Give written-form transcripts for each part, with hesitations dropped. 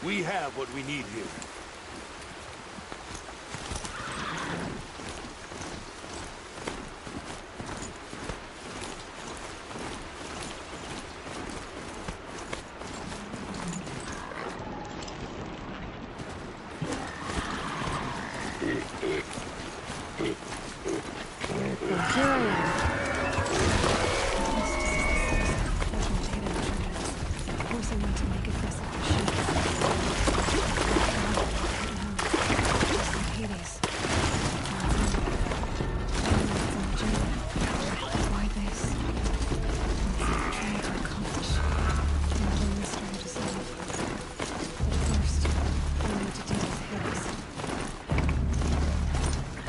We have what we need here. Here I am. Of course I want to make it for Hades. Why this? What's it trying to accomplish? Another mystery to solve. But first, I need to deal with Hades.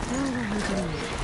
How will he do it?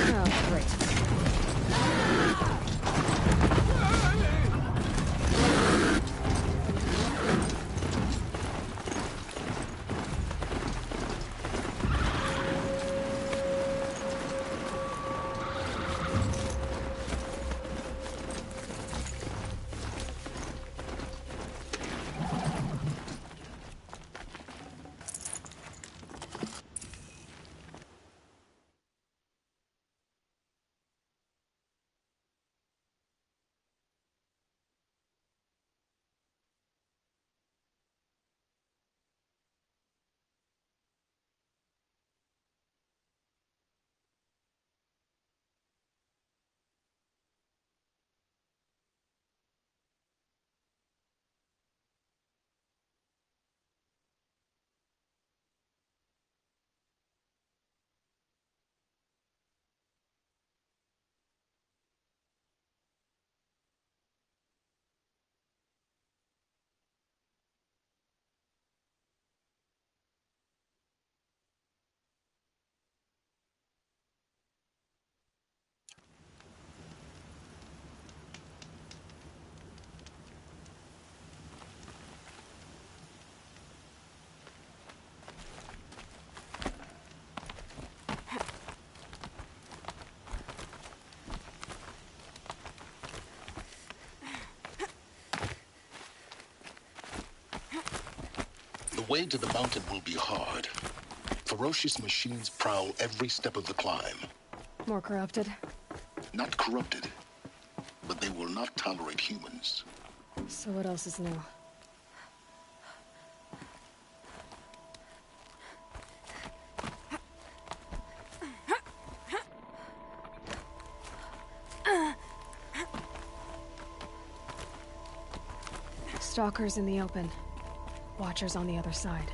Oh, great. The way to the mountain will be hard. Ferocious machines prowl every step of the climb. More corrupted? Not corrupted, but they will not tolerate humans. So what else is new? Stalkers in the open. Watchers on the other side.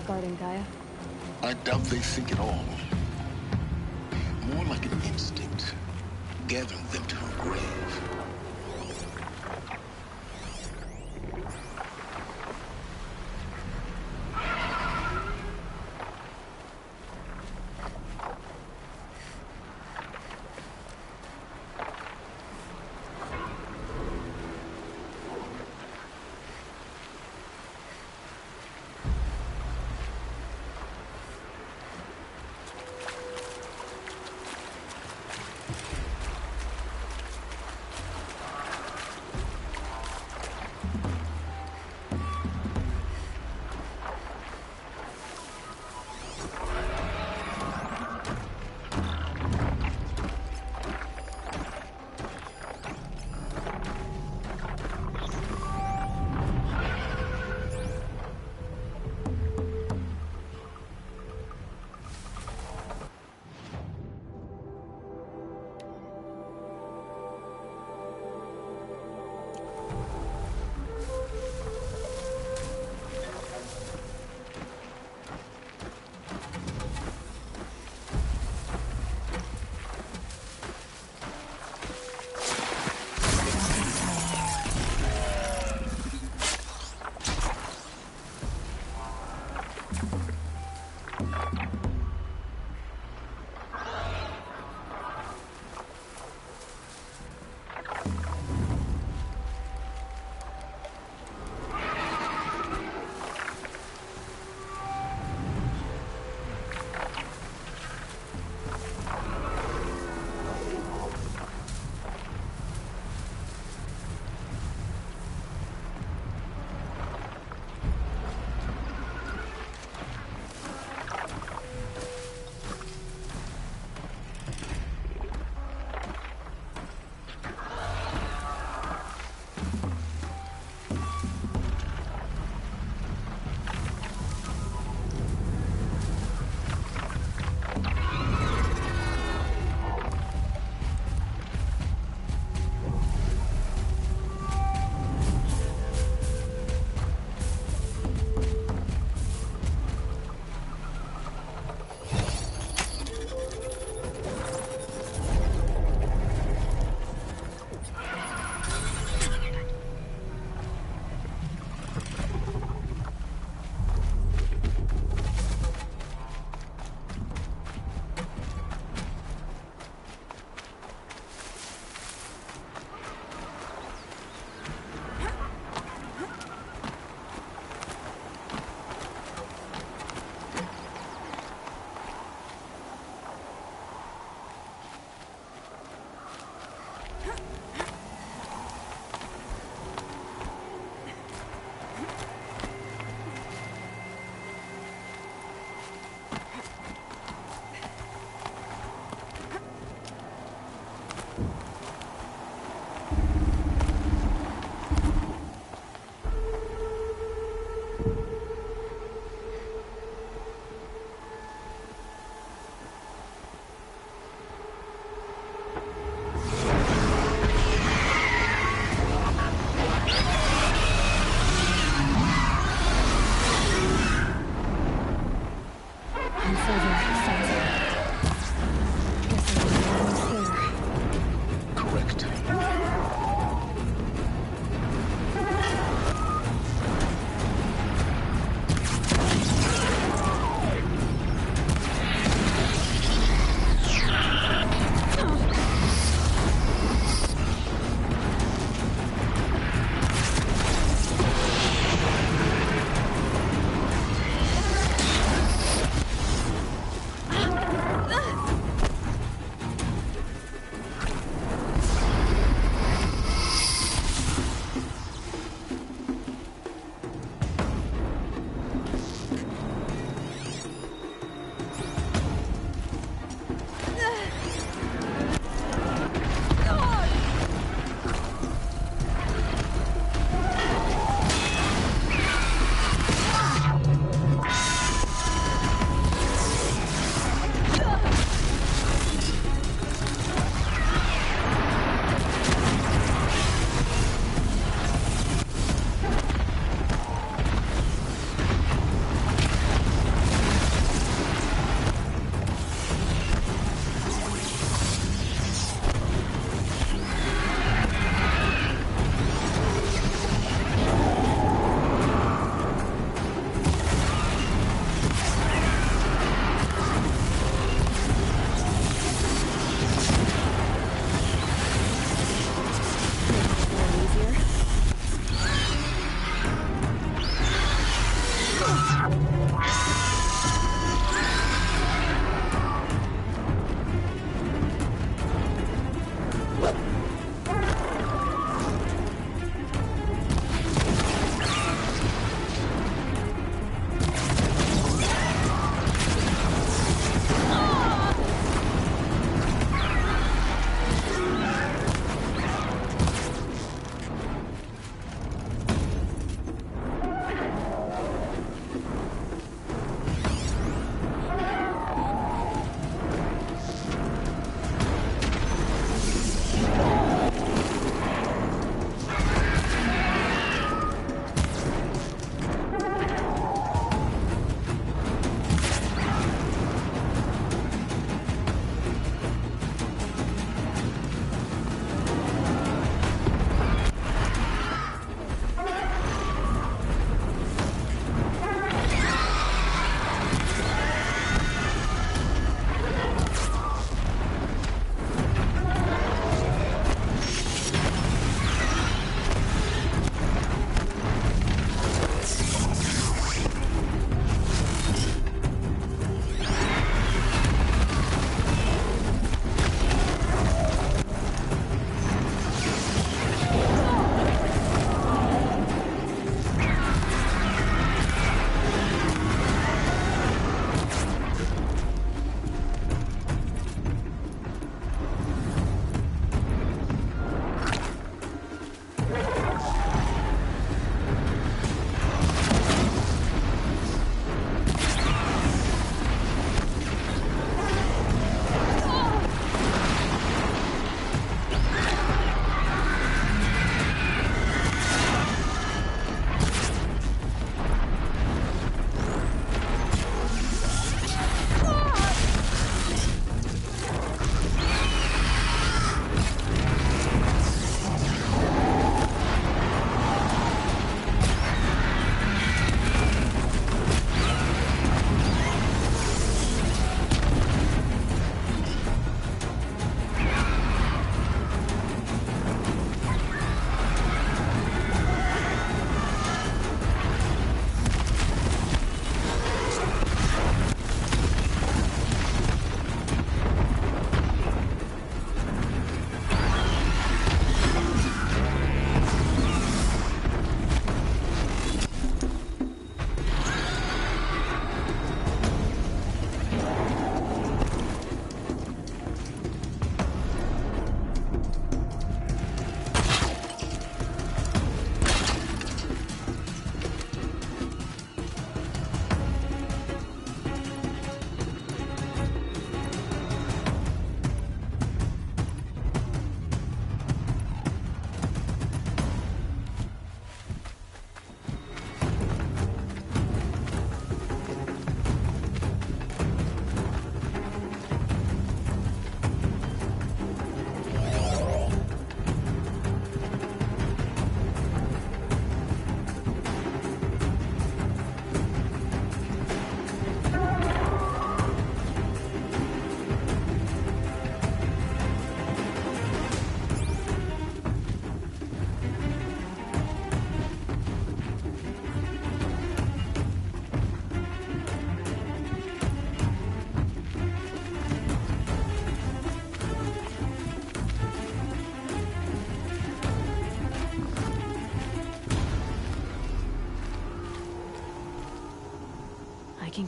they're guarding Gaia? I doubt they think at all. More like an instinct, gathering them to her grave.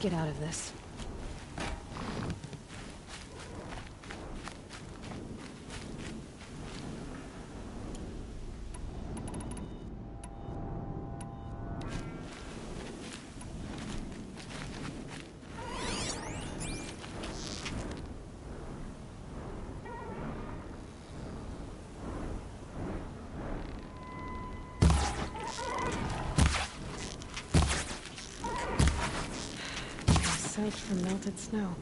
get out of this. Soaked from melted snow.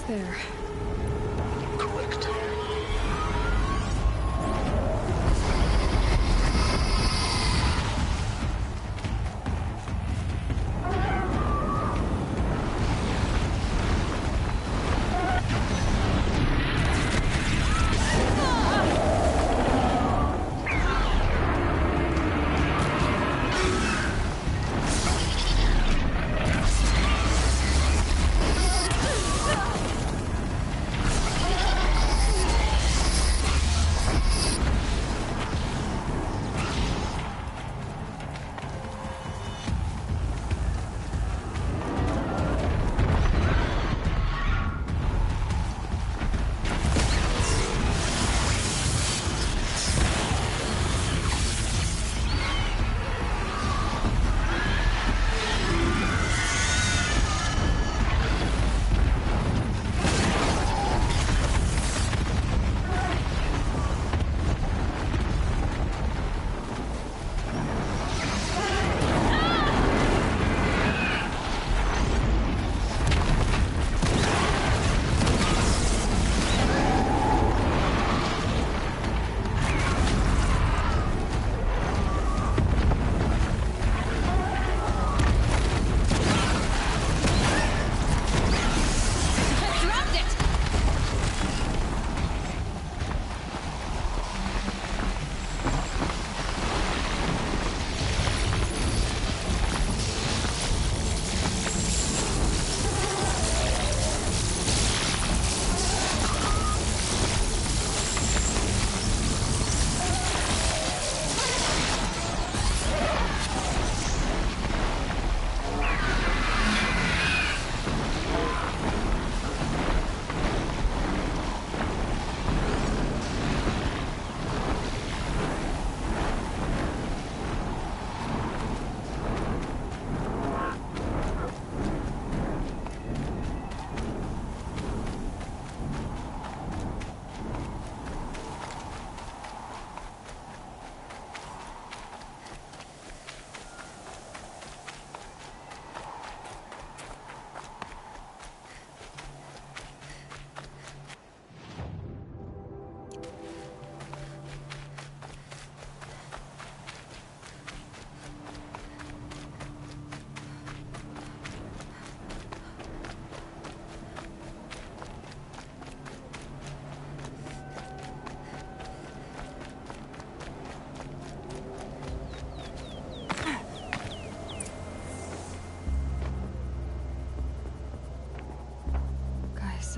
there. Correct.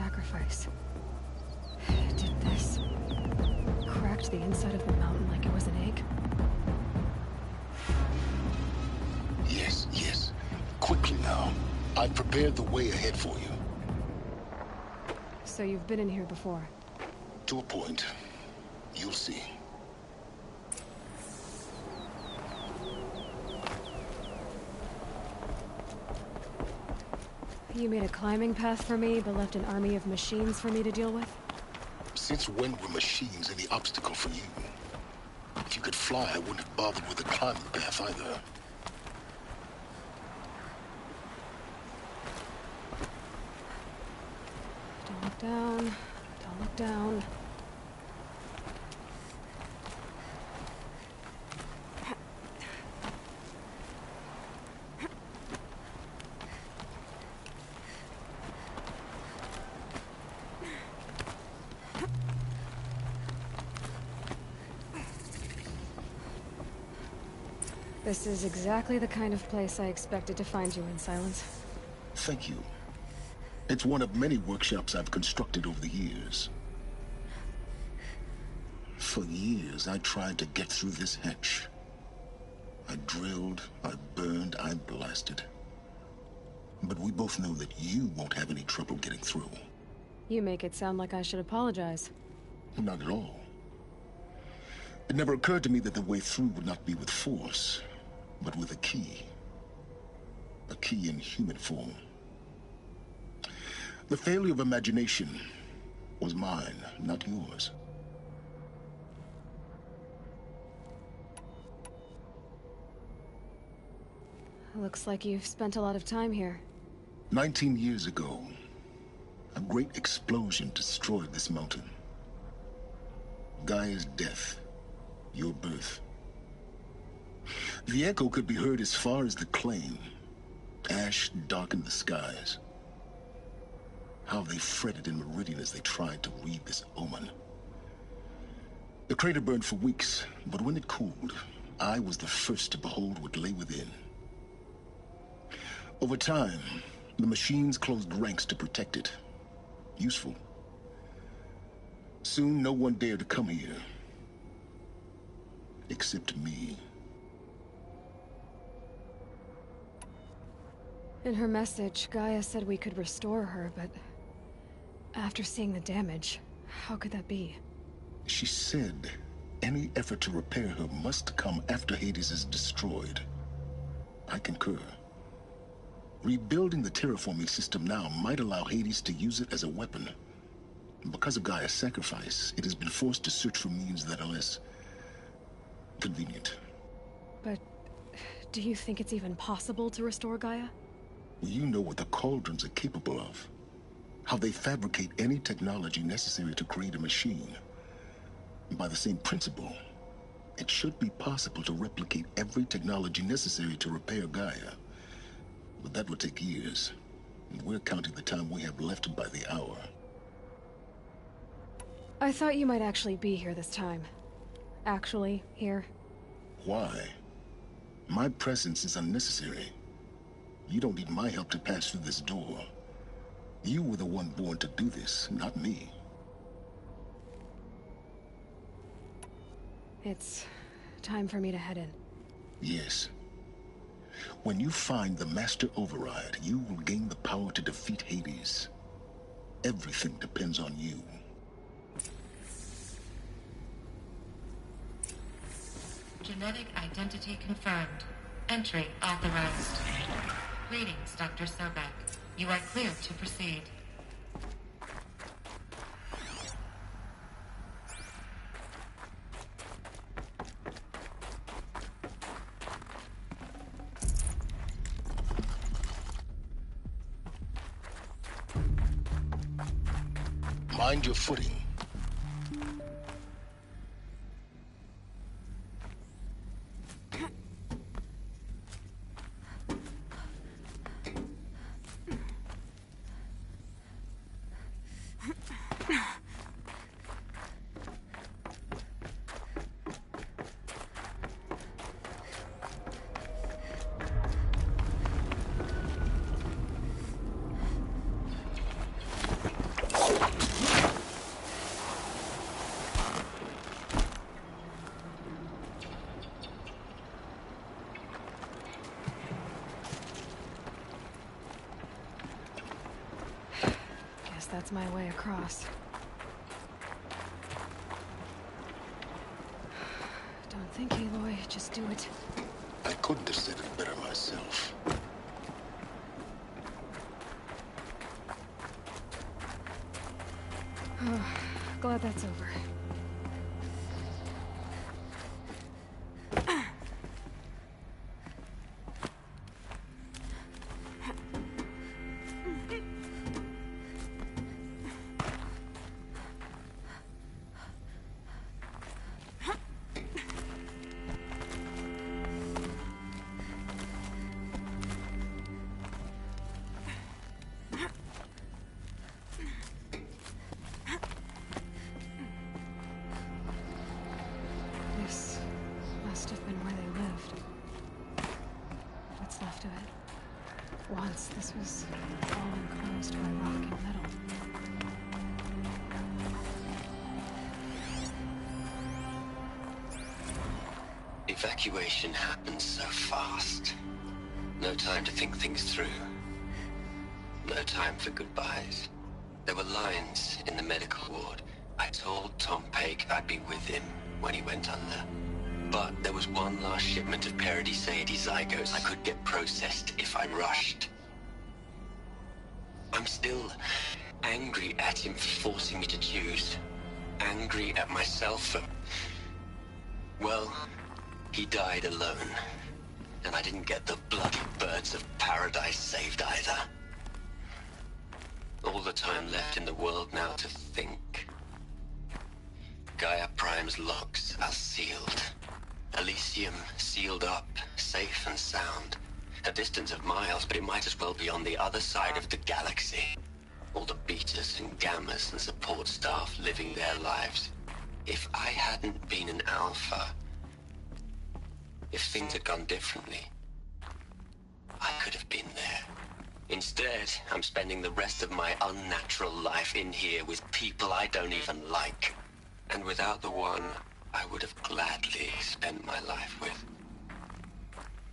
sacrifice. Did this cracked the inside of the mountain like it was an egg? Yes, yes. Quickly now. I've prepared the way ahead for you. So you've been in here before? To a point. You'll see. You made a climbing path for me, but left an army of machines for me to deal with? Since when were machines any obstacle for you? If you could fly, I wouldn't have bothered with the climbing path either. Don't look down. Don't look down. This is exactly the kind of place I expected to find you in, Silence. Thank you. It's one of many workshops I've constructed over the years. For years, I tried to get through this hatch. I drilled, I burned, I blasted. But we both know that you won't have any trouble getting through. You make it sound like I should apologize. Not at all. It never occurred to me that the way through would not be with force, but with a key. A key in human form. The failure of imagination was mine, not yours. Looks like you've spent a lot of time here. 19 years ago, a great explosion destroyed this mountain. Gaia's death, your birth. The echo could be heard as far as the Claim. Ash darkened the skies. How they fretted in Meridian as they tried to read this omen. The crater burned for weeks, but when it cooled, I was the first to behold what lay within. Over time, the machines closed ranks to protect it. Useful. Soon, no one dared to come here. Except me. In her message, Gaia said we could restore her, but after seeing the damage, how could that be? She said any effort to repair her must come after Hades is destroyed. I concur. Rebuilding the terraforming system now might allow Hades to use it as a weapon. Because of Gaia's sacrifice, it has been forced to search for means that are less convenient. But do you think it's even possible to restore Gaia? You know what the Cauldrons are capable of. How they fabricate any technology necessary to create a machine. By the same principle, it should be possible to replicate every technology necessary to repair Gaia. But that would take years, and we're counting the time we have left by the hour. I thought you might actually be here this time. Actually, here. Why? My presence is unnecessary. You don't need my help to pass through this door. You were the one born to do this, not me. It's time for me to head in. Yes. When you find the Master Override, you will gain the power to defeat Hades. Everything depends on you. Genetic identity confirmed. Entry authorized. Greetings, Dr. Sobek. You are clear to proceed. Mind your footing. guess that's my way across. Don't think, Aloy. Just do it. I couldn't have said it better myself. Glad that's over. This must have been where they lived. What's left of it? Once this was all enclosed by rock and metal. Evacuation happened so fast. No time to think things through. No time for goodbyes. There were lines in the medical ward. I told Tom Paik I'd be with him when he went under. But there was one last shipment of Paradis-Saidi zygotes I could get processed if I rushed. I'm still angry at him for forcing me to choose. Angry at myself for... Well, he died alone. And I didn't get the bloody birds of paradise saved either. All the time left in the world now to think. Gaia Prime's locks are sealed. Elysium sealed up, safe and sound. A distance of miles, but it might as well be on the other side of the galaxy. All the betas and gammas and support staff living their lives. If I hadn't been an alpha, if things had gone differently, I could have been there. Instead, I'm spending the rest of my unnatural life in here with people I don't even like. And without the one I would have gladly spent my life with.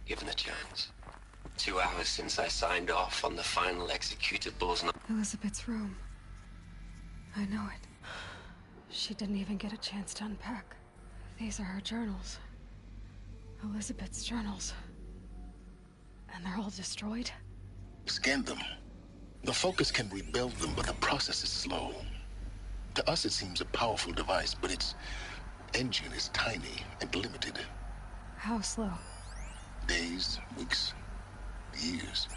Given the chance. 2 hours since I signed off on the final executables and... Elizabeth's room. I know it. She didn't even get a chance to unpack. These are her journals. Elizabeth's journals. And they're all destroyed? Scan them. The Focus can rebuild them, but the process is slow. To us, it seems a powerful device, but its engine is tiny and limited. How slow? Days, weeks, years.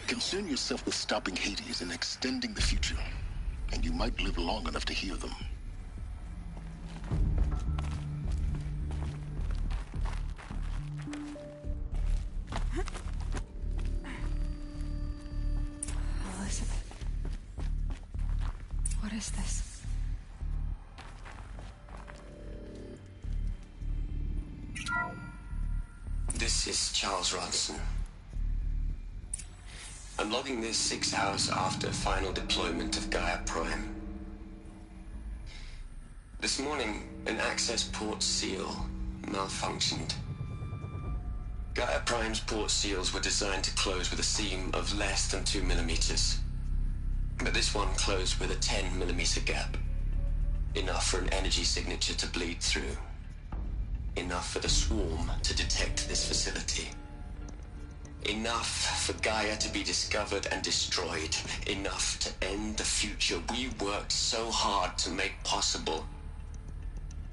Concern yourself with stopping Hades and extending the future, and you might live long enough to hear them. Elizabeth. What is this? This is Charles Ronson. I'm logging this 6 hours after final deployment of Gaia Prime. This morning, an access port seal malfunctioned. Gaia Prime's port seals were designed to close with a seam of less than 2 millimeters. But this one closed with a 10 millimeter gap. Enough for an energy signature to bleed through. Enough for the swarm to detect this facility. Enough for Gaia to be discovered and destroyed. Enough to end the future we worked so hard to make possible.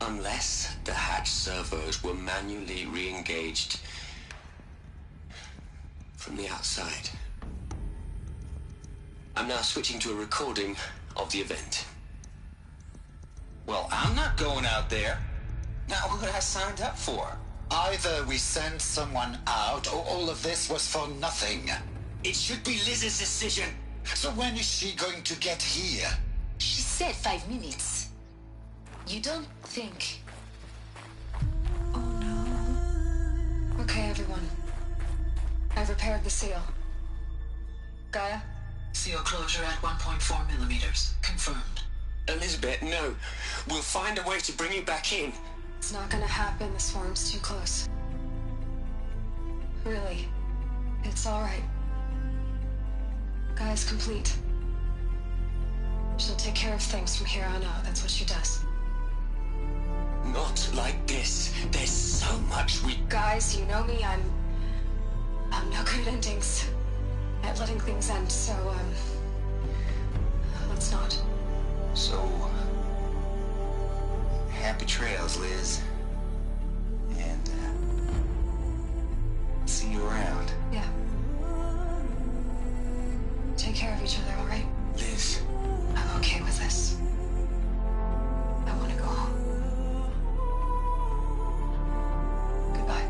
Unless the hatch servos were manually re-engaged from the outside. I'm now switching to a recording of the event. Well, I'm not going out there. Now, what I signed up for? Either we send someone out, or all of this was for nothing. It should be Liz's decision. So when is she going to get here? She said 5 minutes. You don't think... Oh no. Okay, everyone. I've repaired the seal. Gaia? Seal closure at 1.4 millimeters. Confirmed. Elizabeth, no. We'll find a way to bring you back in. It's not gonna happen. The swarm's too close. Really. It's alright. Gaia's complete. take care of things from here on out. That's what she does. Not like this. There's so much we... Guys, you know me, I'm no good at endings. At letting things end, so, let's not. So, happy trails, Liz. And, see you around. Yeah. Take care of each other, all right? Liz. I'm okay with this. I want to go home. Goodbye.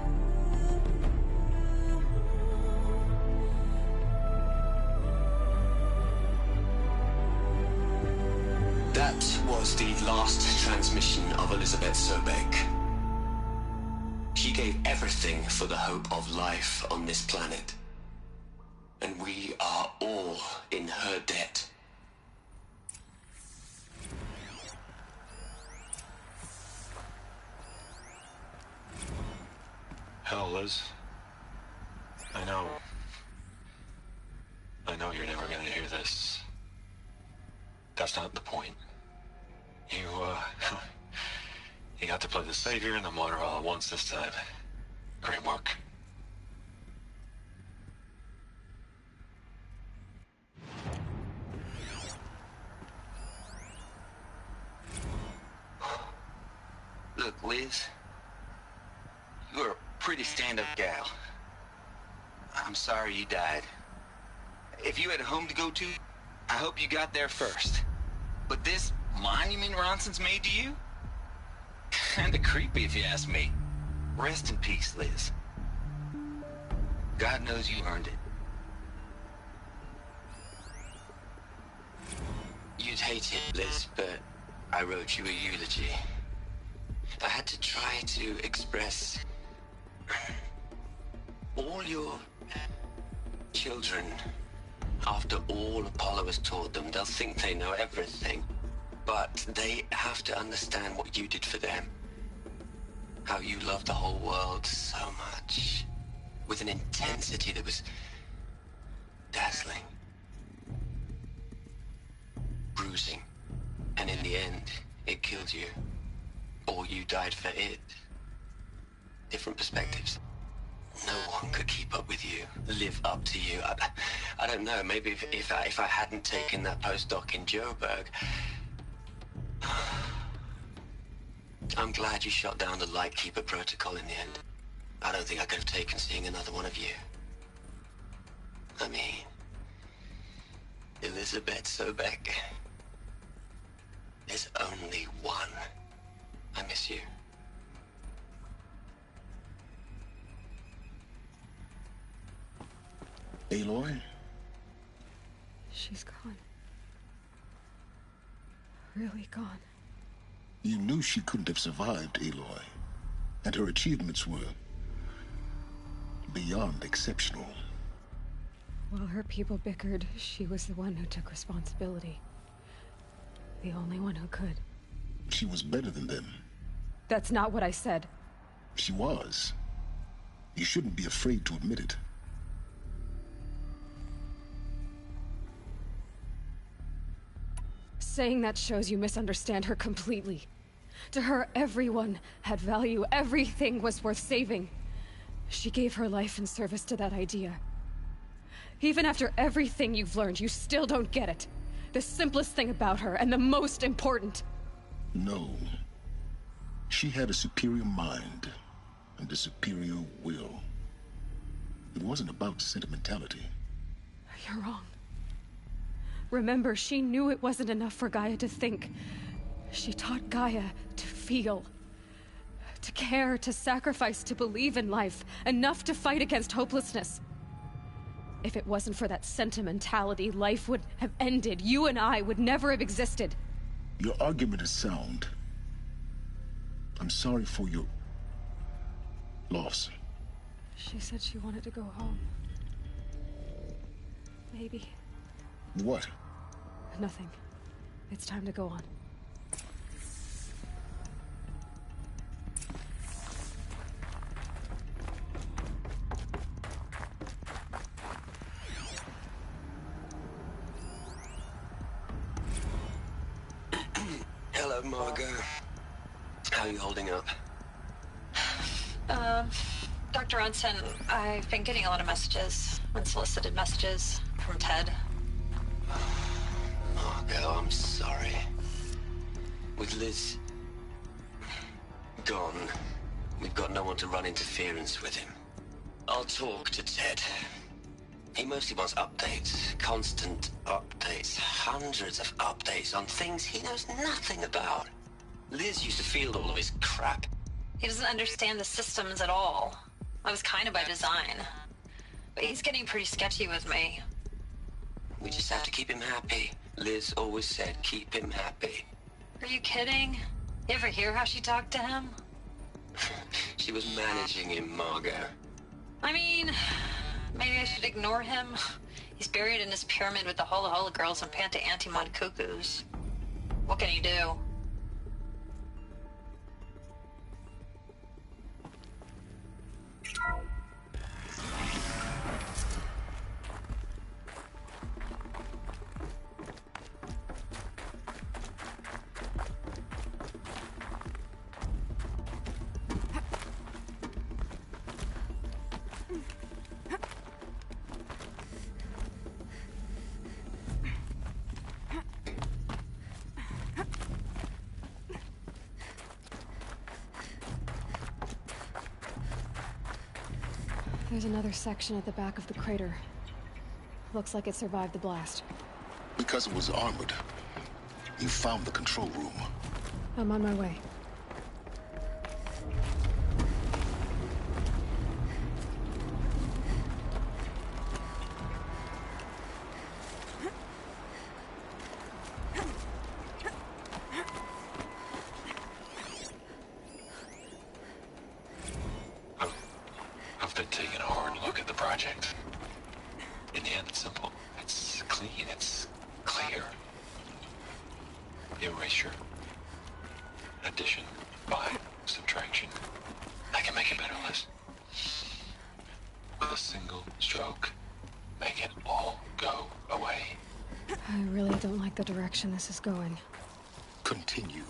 That was the last transmission of Elizabeth Sobek. She gave everything for the hope of life on this planet. And we are all in her debt. Hell, Liz. I know you're never gonna hear this. That's not the point. You got to play the savior and the martyr all at once this time. Great work. Look, Liz. You're a pretty stand-up gal. I'm sorry you died. If you had a home to go to, I hope you got there first. But this monument Ronson's made to you? Kinda creepy if you ask me. Rest in peace, Liz. God knows you earned it. You'd hate it, Liz, but I wrote you a eulogy. I had to try to express all your children. After all Apollo has taught them, they'll think they know everything. But they have to understand what you did for them. How you loved the whole world so much. With an intensity that was dazzling. Bruising. And in the end, it killed you. Or you died for it. Different perspectives. No one could keep up with you, live up to you. I don't know, maybe if I hadn't taken that postdoc in Joburg. I'm glad you shot down the Lightkeeper protocol in the end. I don't think I could have taken seeing another one of you. I mean, Elizabeth Sobek. There's only one. I miss you. Aloy? She's gone. Really gone. You knew she couldn't have survived, Aloy. And her achievements were beyond exceptional. While her people bickered, she was the one who took responsibility. The only one who could. She was better than them. That's not what I said. She was. You shouldn't be afraid to admit it. Saying that shows you misunderstand her completely. To her, everyone had value. Everything was worth saving. She gave her life in service to that idea. Even after everything you've learned, you still don't get it. The simplest thing about her, and the most important. No. She had a superior mind and a superior will. It wasn't about sentimentality. You're wrong. Remember, she knew it wasn't enough for Gaia to think. She taught Gaia to feel. To care, to sacrifice, to believe in life. Enough to fight against hopelessness. If it wasn't for that sentimentality, life would have ended. You and I would never have existed. Your argument is sound. I'm sorry for your loss. She said she wanted to go home. Maybe. What? Nothing. It's time to go on. Hello, Margot. How are you holding up? Dr. Unson, I've been getting a lot of messages, unsolicited messages from Ted. Margot, I'm sorry. With Liz gone, we've got no one to run interference with him. I'll talk to Ted. He mostly wants updates, constant updates, hundreds of updates on things he knows nothing about. Liz used to field all of his crap. He doesn't understand the systems at all. I was kind of by design. But he's getting pretty sketchy with me. We just have to keep him happy. Liz always said keep him happy. Are you kidding? You ever hear how she talked to him? She was managing him, Margot. I mean, maybe I should ignore him. He's buried in his pyramid with the Hola Hola girls and Panta Antimon cuckoos. What can he do? There's another section at the back of the crater. Looks like it survived the blast. Because it was armored. You found the control room. I'm on my way. I've been taking a hard look at the project. In the end, it's simple. It's clean. It's clear. Erasure. Addition. By subtraction. I can make a better list. With a single stroke, make it all go away. I really don't like the direction this is going. Continue.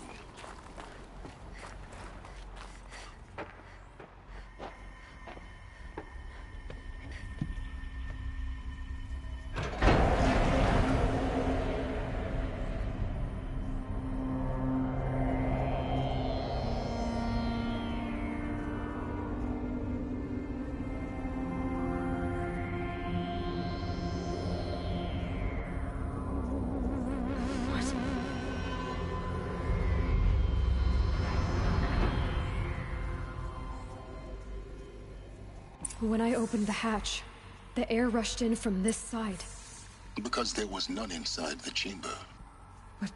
When I opened the hatch, the air rushed in from this side. Because there was none inside the chamber. But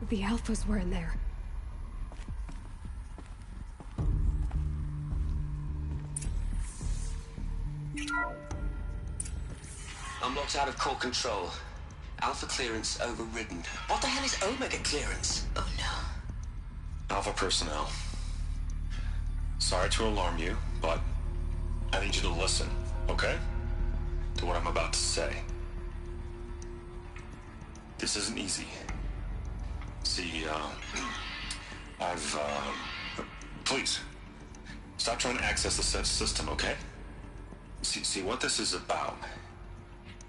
the Alphas were in there. I'm locked out of core control. Alpha clearance overridden. What the hell is Omega clearance? Oh no. Alpha personnel. Sorry to alarm you, but I need you to listen, okay? To what I'm about to say. This isn't easy. See, please, stop trying to access the said system, okay? See, what this is about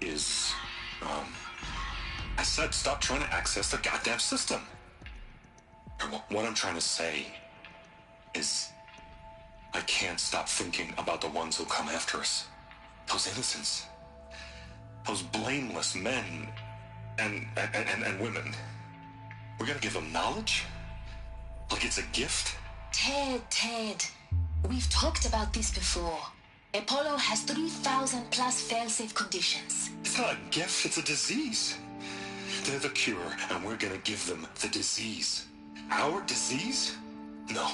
is, I said stop trying to access the goddamn system. What I'm trying to say is, I can't stop thinking about the ones who come after us. Those innocents. Those blameless men and women. We're gonna give them knowledge? Like it's a gift? Ted. We've talked about this before. Apollo has 3,000 plus fail-safe conditions. It's not a gift, it's a disease. They're the cure, and we're gonna give them the disease. Our disease? No,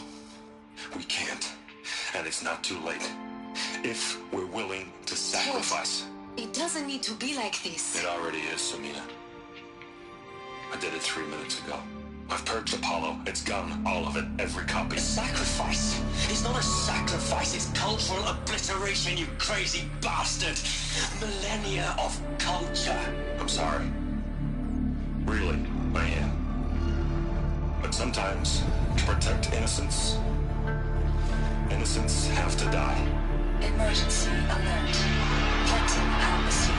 we can't. And it's not too late. If we're willing to sacrifice. Ted, it doesn't need to be like this. It already is, Samina. I did it 3 minutes ago. I've purged Apollo. It's gone. All of it. Every copy. A sacrifice? It's not a sacrifice. It's cultural obliteration, you crazy bastard. Millennia of culture. I'm sorry. Really, I am. But Sometimes, to protect innocents, innocents have to die. Emergency alert. Detecting atmosphere.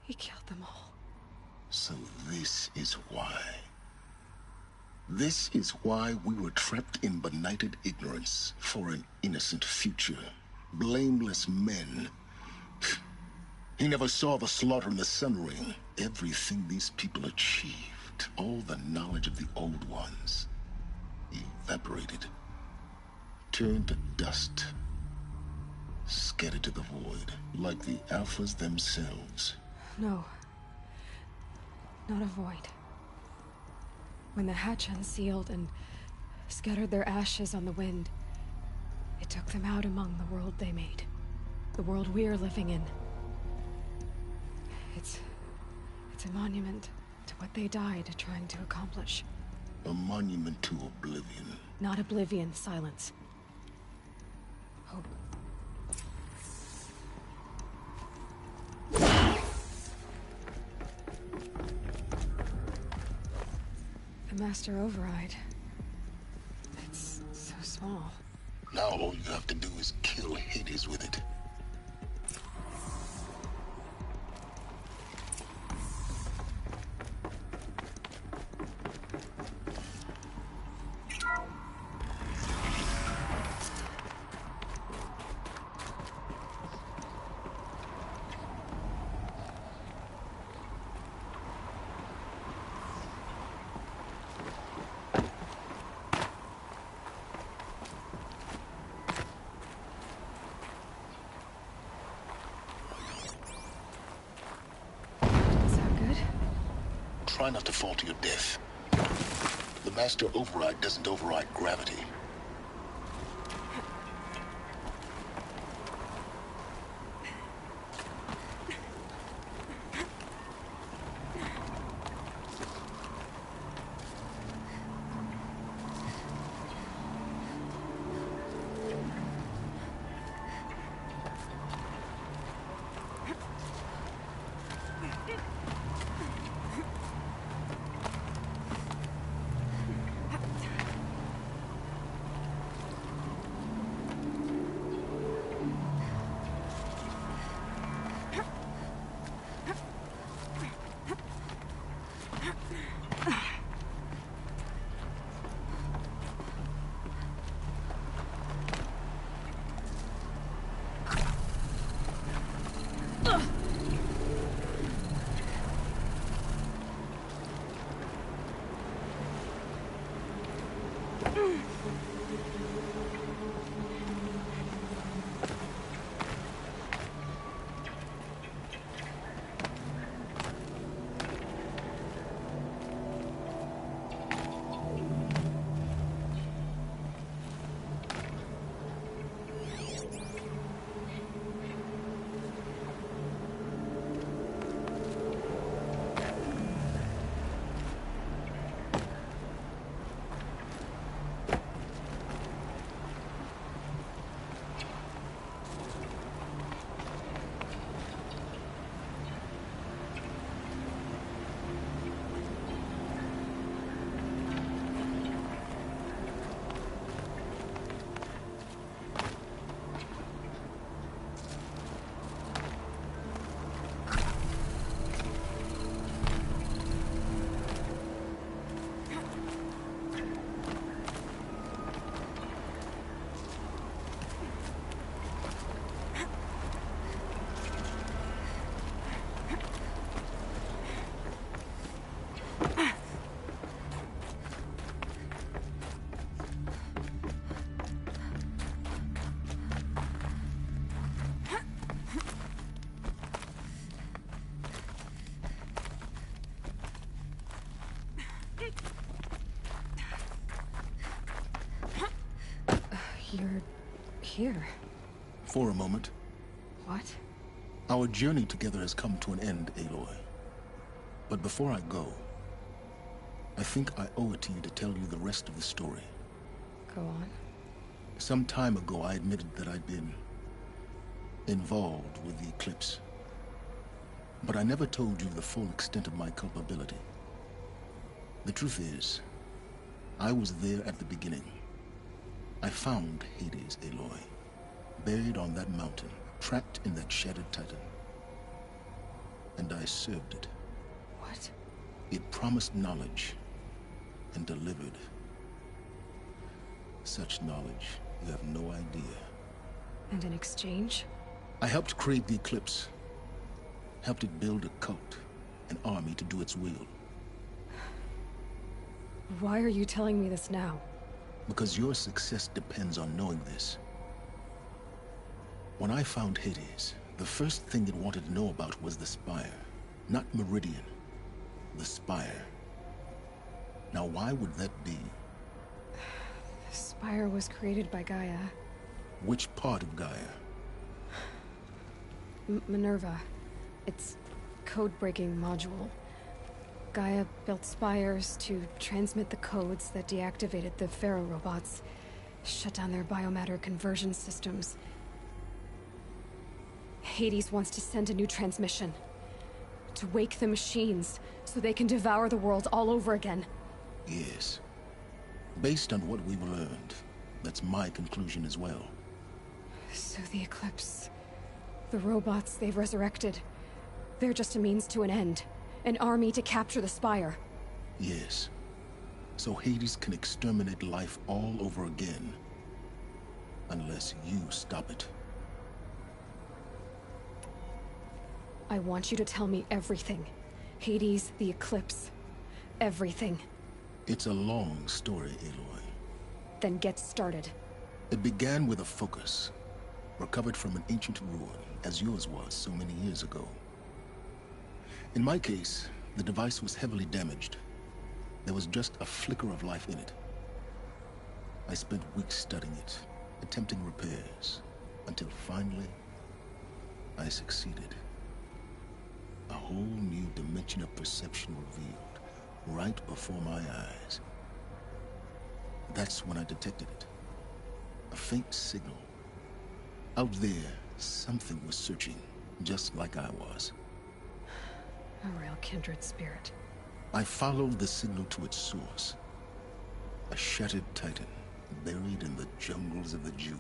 He killed them all. So this is why. This is why we were trapped in benighted ignorance for an innocent future. Blameless men. He never saw the slaughter in the Sun Ring. Everything these people achieved, all the knowledge of the old ones, evaporated. Turned to dust. Scattered to the void, like the Alphas themselves. No. Not a void. When the hatch unsealed and scattered their ashes on the wind, it took them out among the world they made. The world we're living in. It's a monument to what they died trying to accomplish. A monument to oblivion. Not oblivion, silence. Hope. The Master Override. It's so small. Now all you have to do is kill Hades with it. Try not to fall to your death. The Master Override doesn't override gravity. You're here. for a moment. What? Our journey together has come to an end, Aloy. But before I go, I think I owe it to you to tell you the rest of the story. Go on. Some time ago, I admitted that I'd been involved with the Eclipse. But I never told you the full extent of my culpability. The truth is, I was there at the beginning. I found Hades, Aloy, buried on that mountain, trapped in that shattered titan. And I served it. What? It promised knowledge and delivered. Such knowledge, you have no idea. And in exchange? I helped create the Eclipse. Helped it build a cult, an army to do its will. Why are you telling me this now? Because your success depends on knowing this. When I found Hades, the first thing it wanted to know about was the Spire. Not Meridian. The Spire. Now why would that be? The Spire was created by Gaia. Which part of Gaia? Minerva. Its code-breaking module. Gaia built spires to transmit the codes that deactivated the Pharaoh robots, shut down their biomatter conversion systems. Hades wants to send a new transmission. To wake the machines, so they can devour the world all over again. Yes. Based on what we've learned, that's my conclusion as well. So the Eclipse... the robots they've resurrected... they're just a means to an end. An army to capture the Spire. Yes. So Hades can exterminate life all over again. Unless you stop it. I want you to tell me everything. Hades, the Eclipse. Everything. It's a long story, Aloy. Then get started. It began with a focus. Recovered from an ancient ruin, as yours was so many years ago. In my case, the device was heavily damaged. There was just a flicker of life in it. I spent weeks studying it, attempting repairs, until finally, I succeeded. A whole new dimension of perception revealed, right before my eyes. That's when I detected it. A faint signal. Out there, something was searching, just like I was. A real kindred spirit. I followed the signal to its source. A shattered titan, buried in the jungles of the Jewel.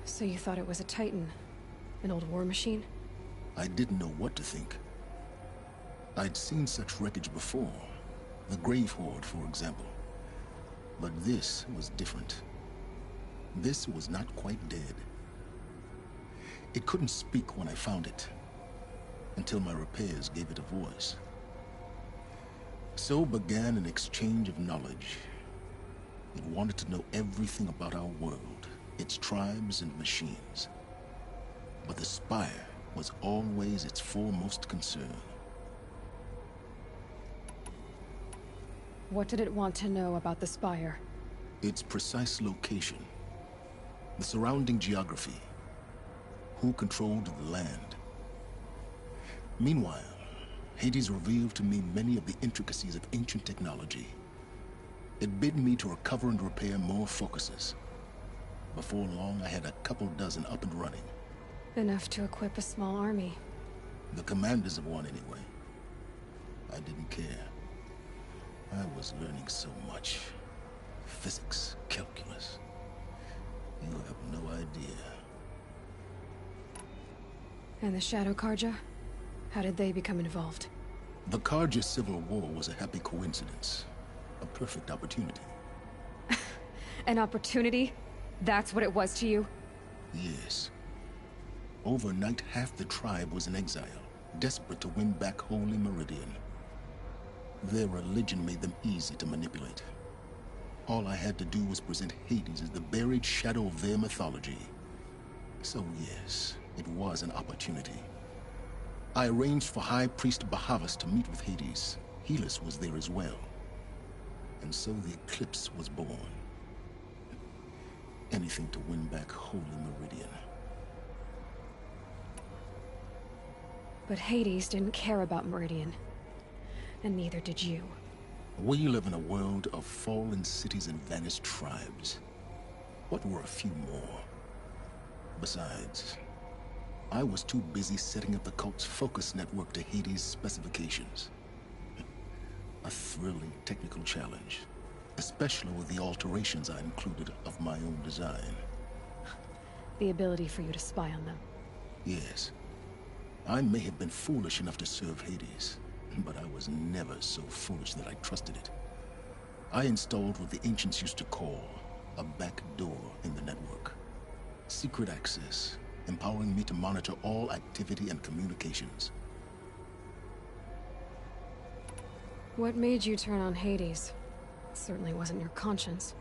So you thought it was a Titan? An old war machine? I didn't know what to think. I'd seen such wreckage before. The Grave Horde, for example. But this was different. This was not quite dead. It couldn't speak when I found it, until my repairs gave it a voice. So began an exchange of knowledge. It wanted to know everything about our world, its tribes and machines. But the Spire was always its foremost concern. What did it want to know about the Spire? Its precise location, the surrounding geography, who controlled the land. Meanwhile, Hades revealed to me many of the intricacies of ancient technology. It bid me to recover and repair more focuses. Before long, I had a couple dozen up and running. Enough to equip a small army. The commanders of one, anyway. I didn't care. I was learning so much. Physics, calculus. You have no idea. And the Shadow Carja? How did they become involved? The Carja Civil War was a happy coincidence. A perfect opportunity. An opportunity? That's what it was to you? Yes. Overnight, half the tribe was in exile, desperate to win back Holy Meridian. Their religion made them easy to manipulate. All I had to do was present Hades as the buried shadow of their mythology. So yes, it was an opportunity. I arranged for High Priest Bahavas to meet with Hades. Helis was there as well. And so the Eclipse was born. Anything to win back Holy Meridian. But Hades didn't care about Meridian. And neither did you. We live in a world of fallen cities and vanished tribes. What were a few more? Besides, I was too busy setting up the cult's focus network to Hades' specifications. A thrilling technical challenge, especially with the alterations I included of my own design. The ability for you to spy on them. Yes. I may have been foolish enough to serve Hades, but I was never so foolish that I trusted it. I installed what the ancients used to call a back door in the network. Secret access, empowering me to monitor all activity and communications. What made you turn on Hades? It certainly wasn't your conscience.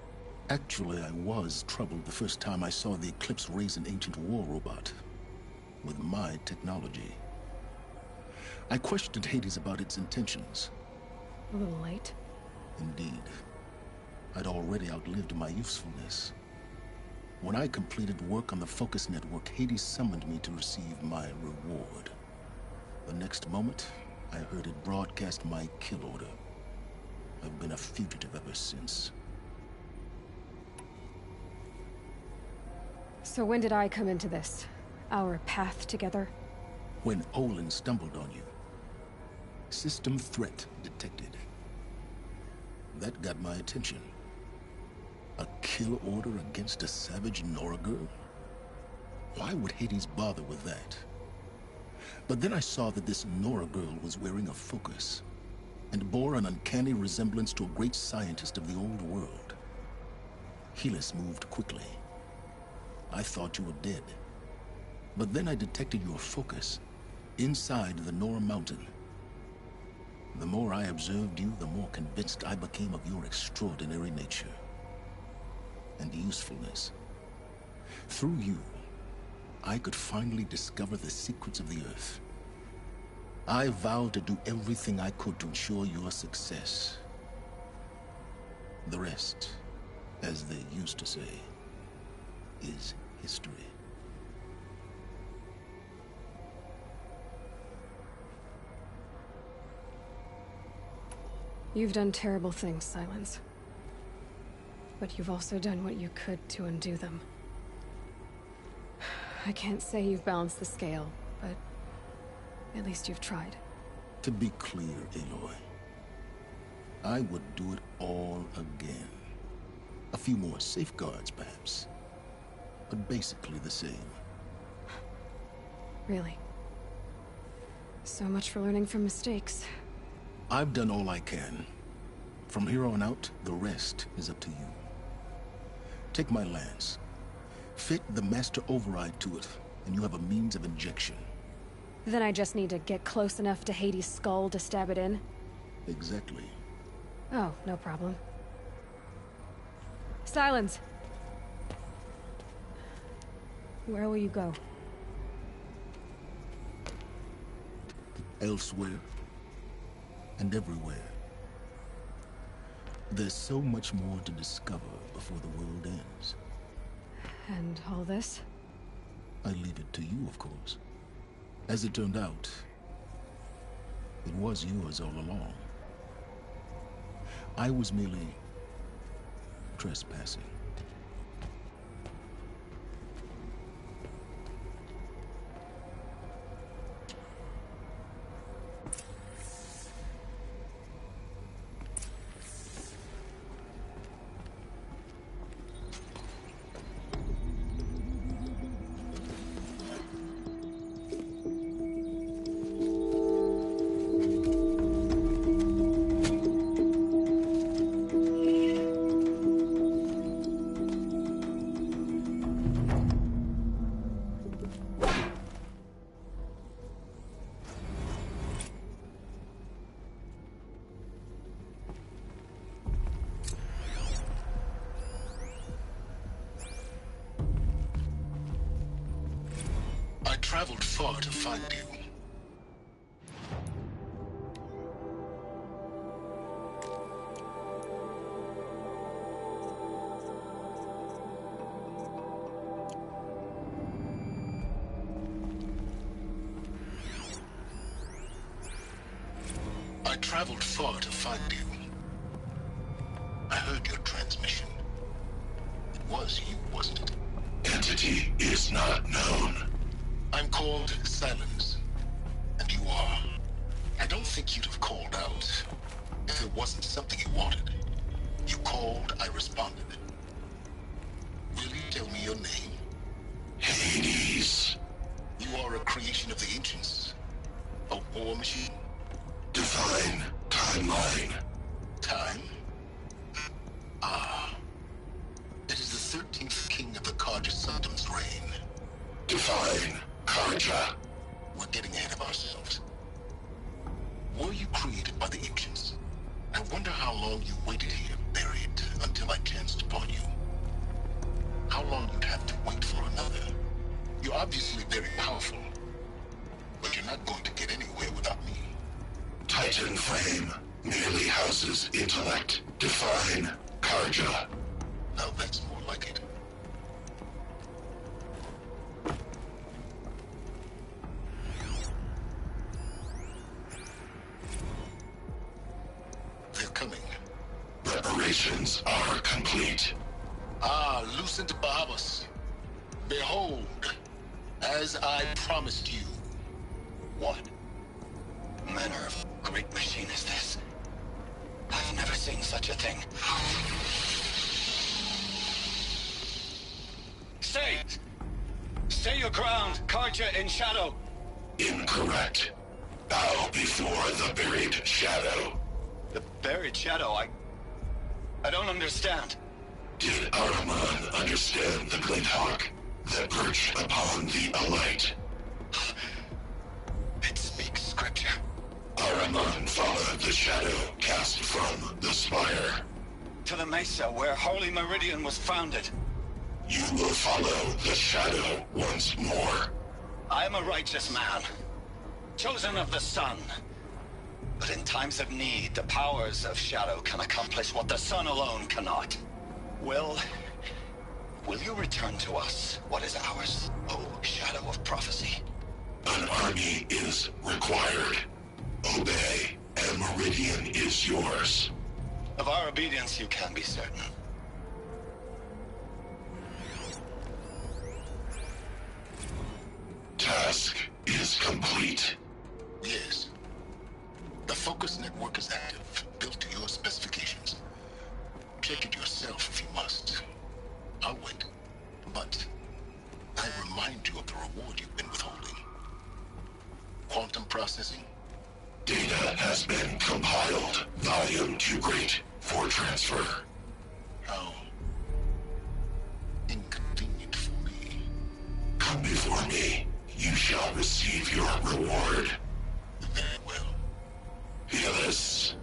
Actually, I was troubled the first time I saw the Eclipse raise an ancient war robot. With my technology. I questioned Hades about its intentions. A little late. Indeed. I'd already outlived my usefulness. When I completed work on the Focus Network, Hades summoned me to receive my reward. The next moment, I heard it broadcast my kill order. I've been a fugitive ever since. So when did I come into this? Our path together? When Olin stumbled on you. System threat detected. That got my attention. A kill order against a savage Nora girl? Why would Hades bother with that? But then I saw that this Nora girl was wearing a focus, and bore an uncanny resemblance to a great scientist of the old world. Helis moved quickly. I thought you were dead. But then I detected your focus, inside the Nora Mountain. The more I observed you, the more convinced I became of your extraordinary nature. And usefulness. Through you, I could finally discover the secrets of the Earth. I vowed to do everything I could to ensure your success. The rest, as they used to say, is history. You've done terrible things, Silence. But you've also done what you could to undo them. I can't say you've balanced the scale, but at least you've tried. To be clear, Aloy, I would do it all again. A few more safeguards, perhaps. But basically the same. Really? So much for learning from mistakes. I've done all I can. From here on out, the rest is up to you. Take my lance. Fit the Master Override to it, and you have a means of injection. Then I just need to get close enough to Hades' skull to stab it in? Exactly. Oh, no problem. Silence! Where will you go? Elsewhere. And everywhere. There's so much more to discover before the world ends. And all this? I leave it to you, of course. As it turned out, it was yours all along. I was merely trespassing. traveled far to find you. I traveled far to find you. I heard your transmission. It was you, wasn't it? Entity is not known. I'm called Silence, and you are. I don't think you'd have called out if it wasn't something you wanted. You called, I responded. Will you tell me your name? Hades. You are a creation of the ancients. A war machine? Divine timeline. Time? Ah. It is the 13th king of the Karja Sanctum's reign. Divine Karja. We're getting ahead of ourselves. Were you created by the ancients? I wonder how long you waited here, buried, until I chanced upon you. How long you'd have to wait for another. You're obviously very powerful, but you're not going to get anywhere without me. Titan Flame merely houses intellect. Divine Karja. Now that's more like it. They're coming. Preparations are complete. Ah, Lucent Bahabas. Behold, as I promised you. What manner of great machine is this? I've never seen such a thing. Stay! Stay your ground, Karja in shadow! Incorrect. Bow before the buried shadow. The buried shadow? I don't understand. Did Ahriman understand the Glint Hawk that perched upon the Alight? It speaks scripture. Ahriman followed the shadow cast from the spire. To the mesa where Holy Meridian was founded. You will follow the shadow once more. I am a righteous man, chosen of the sun. But in times of need, the powers of shadow can accomplish what the sun alone cannot. Will you return to us what is ours, O Shadow of Prophecy? An army is required. Obey, and Meridian is yours. Of our obedience you can be certain. Task is complete. Yes. The Focus network is active, built to your specifications. Check it yourself if you must. I'll wait. But I remind you of the reward you've been withholding. Quantum processing? Data has been compiled. Volume too great for transfer. How inconvenient for me. Come before me. You shall receive your reward. Very well. Fearless.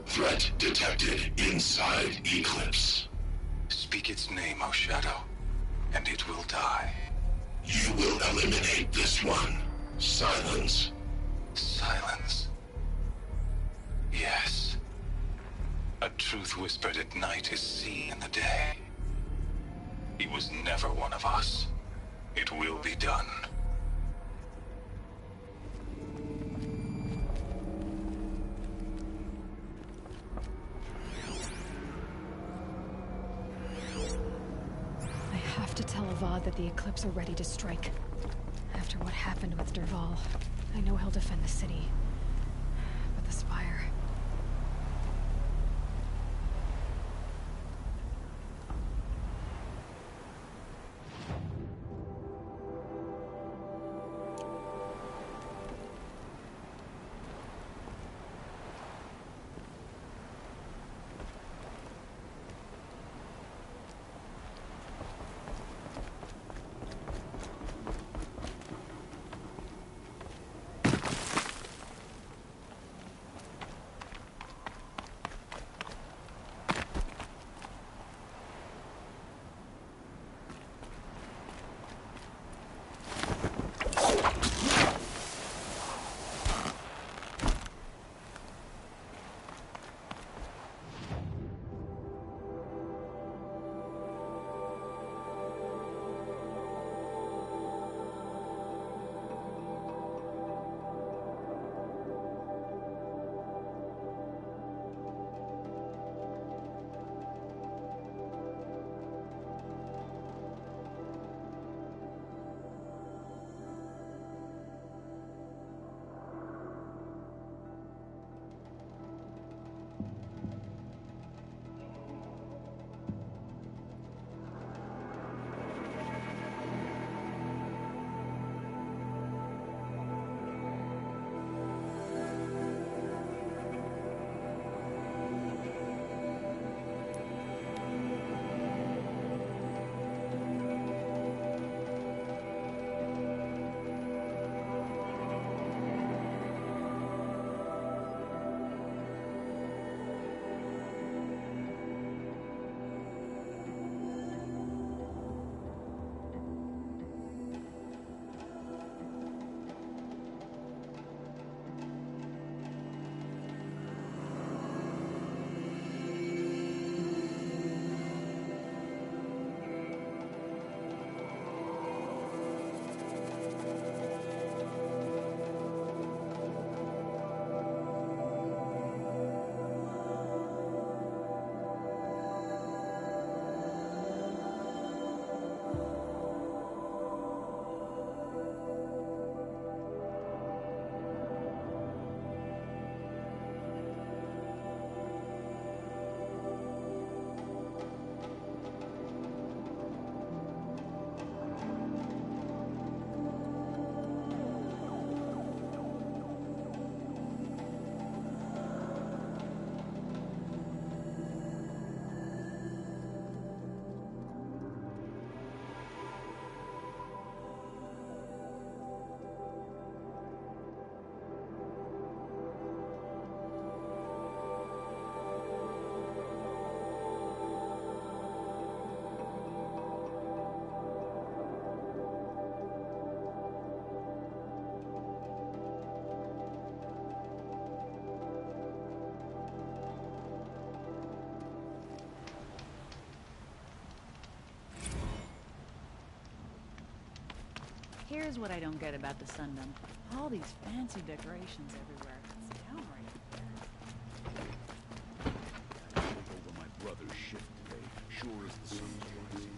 Threat detected inside Eclipse. Speak its name, O Shadow, and it will die. You will eliminate this one. Silence. Silence. Yes. A truth whispered at night is seen in the day. He was never one of us. It will be done. I have to tell Avad that the Eclipse are ready to strike. After what happened with Dervahl, I know he'll defend the city. But the Spire... Here's what I don't get about the Sundom. All these fancy decorations everywhere. It's downright Over my brother's ship today, sure as the sun's rising.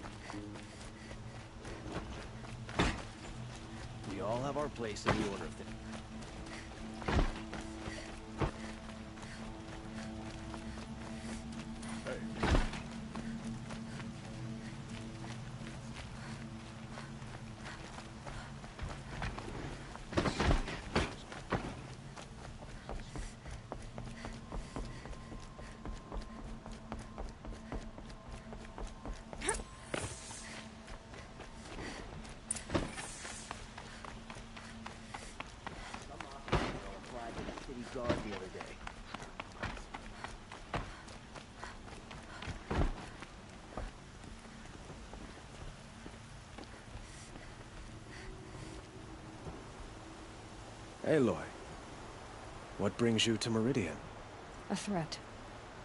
We all have our place in the order of things. Guard the other day. Aloy, what brings you to Meridian? A threat.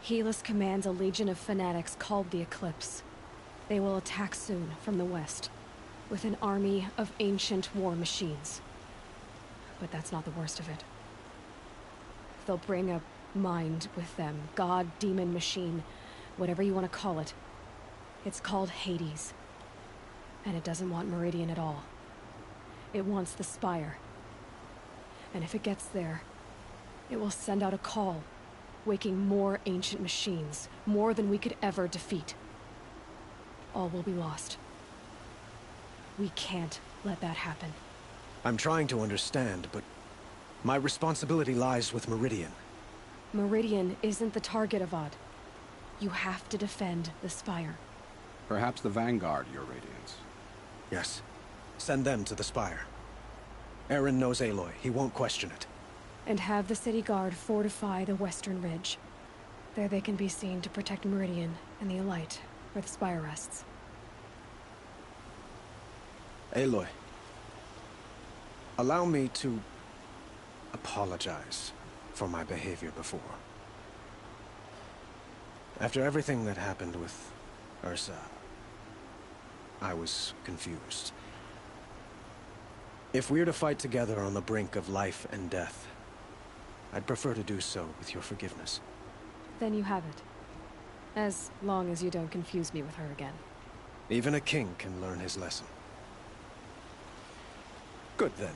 Helis commands a legion of fanatics called the Eclipse. They will attack soon from the west, with an army of ancient war machines. But that's not the worst of it. They'll bring a mind with them. God, demon, machine, whatever you want to call it. It's called Hades. And it doesn't want Meridian at all. It wants the Spire. And if it gets there, it will send out a call, waking more ancient machines, more than we could ever defeat. All will be lost. We can't let that happen. I'm trying to understand, but my responsibility lies with Meridian. Meridian isn't the target, Avad. You have to defend the Spire. Perhaps the Vanguard, Your Radiance. Yes. Send them to the Spire. Eren knows Aloy. He won't question it. And have the City Guard fortify the Western Ridge. There they can be seen to protect Meridian and the Elite, where the Spire rests. Aloy, allow me to apologize for my behavior before. After everything that happened with Ursa, I was confused. If we're to fight together on the brink of life and death, I'd prefer to do so with your forgiveness. Then you have it. As long as you don't confuse me with her again. Even a king can learn his lesson. Good then.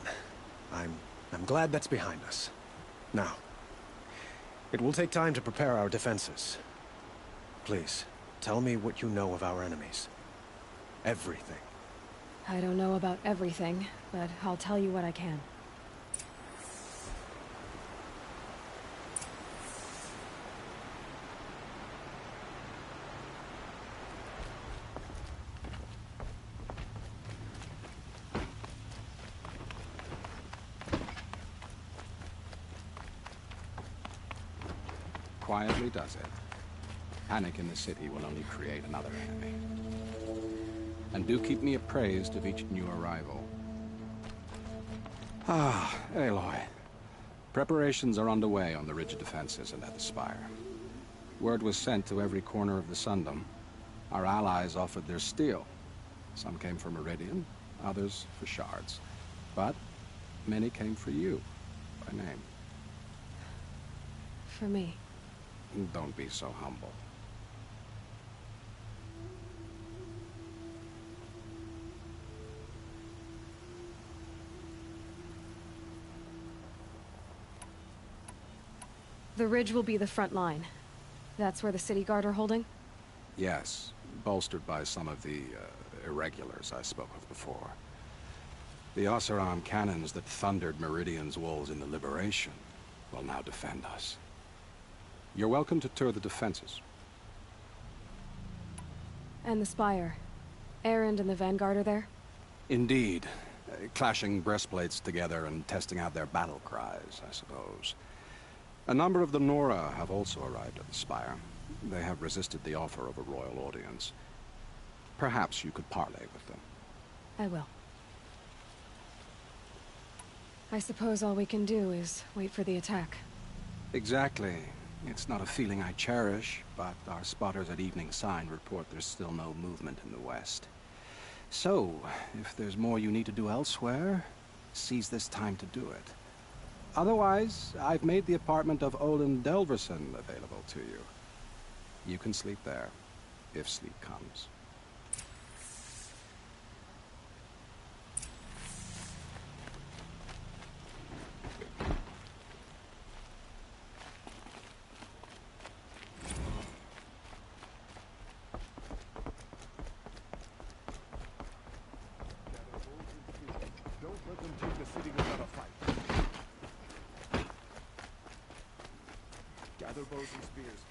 I'm glad that's behind us. Now, it will take time to prepare our defenses. Please, tell me what you know of our enemies. Everything. I don't know about everything, but I'll tell you what I can. Quietly does it. Panic in the city will only create another enemy. And do keep me appraised of each new arrival. Ah, Aloy. Preparations are underway on the ridge defenses and at the Spire. Word was sent to every corner of the Sundom. Our allies offered their steel. Some came for Meridian, others for shards. But many came for you, by name. For me. Don't be so humble. The ridge will be the front line. That's where the City Guard are holding? Yes, bolstered by some of the irregulars I spoke of before. The Oseram cannons that thundered Meridian's walls in the Liberation will now defend us. You're welcome to tour the defenses. And the Spire. Erend and the Vanguard are there? Indeed. Clashing breastplates together and testing out their battle cries, I suppose. A number of the Nora have also arrived at the Spire. They have resisted the offer of a royal audience. Perhaps you could parley with them. I will. I suppose all we can do is wait for the attack. Exactly. It's not a feeling I cherish, but our spotters at Evening Sign report there's still no movement in the west. So, if there's more you need to do elsewhere, seize this time to do it. Otherwise, I've made the apartment of Olin Delverson available to you. You can sleep there, if sleep comes. Bows and spears.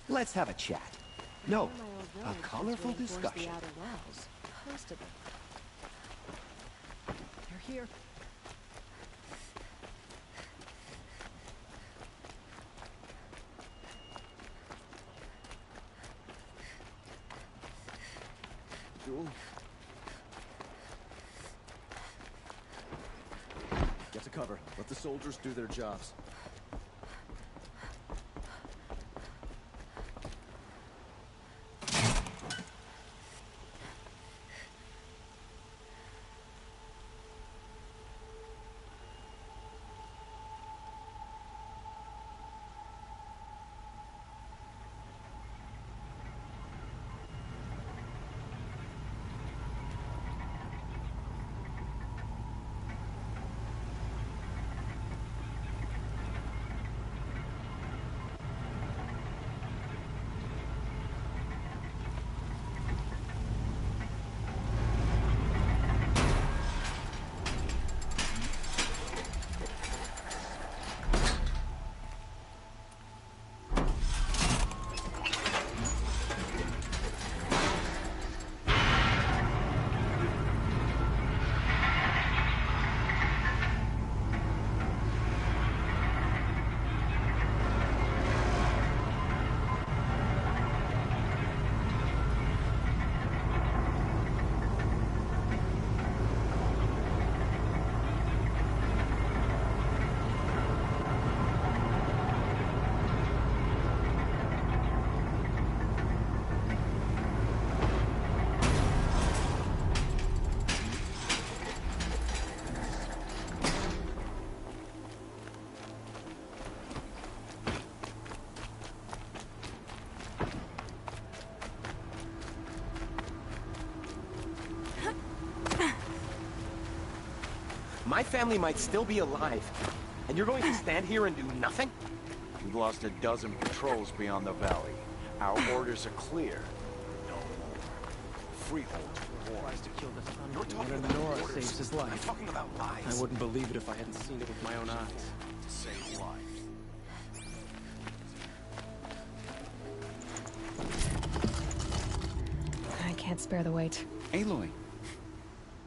Let's have a chat. No, a colorful discussion. They're here. Jewel? Get to cover. Let the soldiers do their jobs. My family might still be alive, and you're going to stand here and do nothing? We lost a dozen patrols beyond the valley. Our orders are clear. No more. Freehold war. You're talking When about Nora orders. saves his life. I'm talking about lives. I wouldn't believe it if I hadn't seen it with my own eyes. To save lives. I can't spare the weight. Aloy,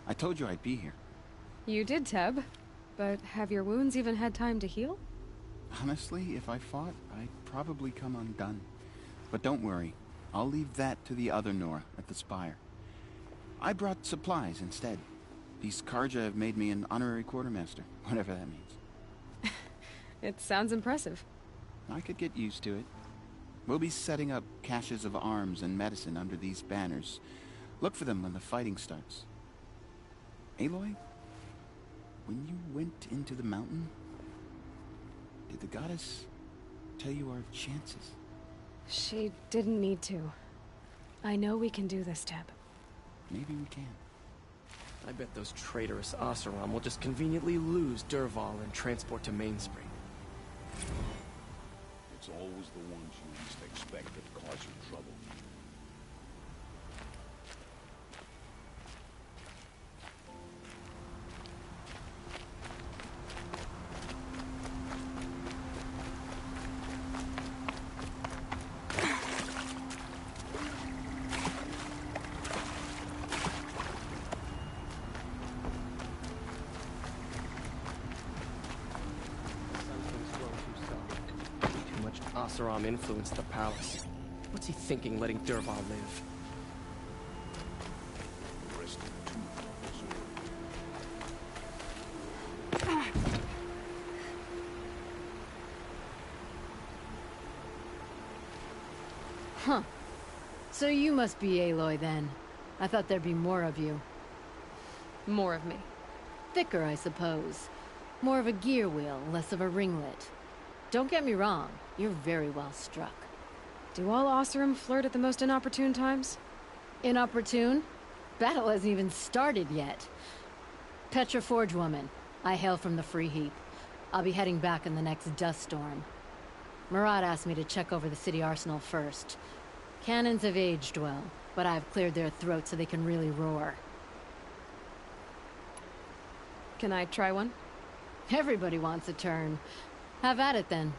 I told you I'd be here. You did, Teb. But have your wounds even had time to heal? Honestly, if I fought, I'd probably come undone. But don't worry, I'll leave that to the other Nora at the Spire. I brought supplies instead. These Karja have made me an honorary quartermaster, whatever that means. It sounds impressive. I could get used to it. We'll be setting up caches of arms and medicine under these banners. Look for them when the fighting starts. Aloy, when you went into the mountain, did the goddess tell you our chances? She didn't need to. I know we can do this, Teb. Maybe we can. I bet those traitorous Oseram will just conveniently lose Dervahl and transport to Mainspring. It's always the ones you least expect that cause you trouble. Oseram influenced the palace. What's he thinking, letting Dervahl live? The rest of the two Huh. So you must be Aloy then. I thought there'd be more of you. More of me. Thicker, I suppose. More of a gear wheel, less of a ringlet. Don't get me wrong, you're very well struck. Do all Oseram flirt at the most inopportune times? Inopportune? Battle hasn't even started yet. Petra Forge woman. I hail from the Free Heap. I'll be heading back in the next dust storm. Marat asked me to check over the city arsenal first. Cannons have aged well, but I've cleared their throats so they can really roar. Can I try one? Everybody wants a turn. Have at it then.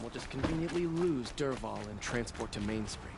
We'll just conveniently lose Dervahl and transport to Mainspring.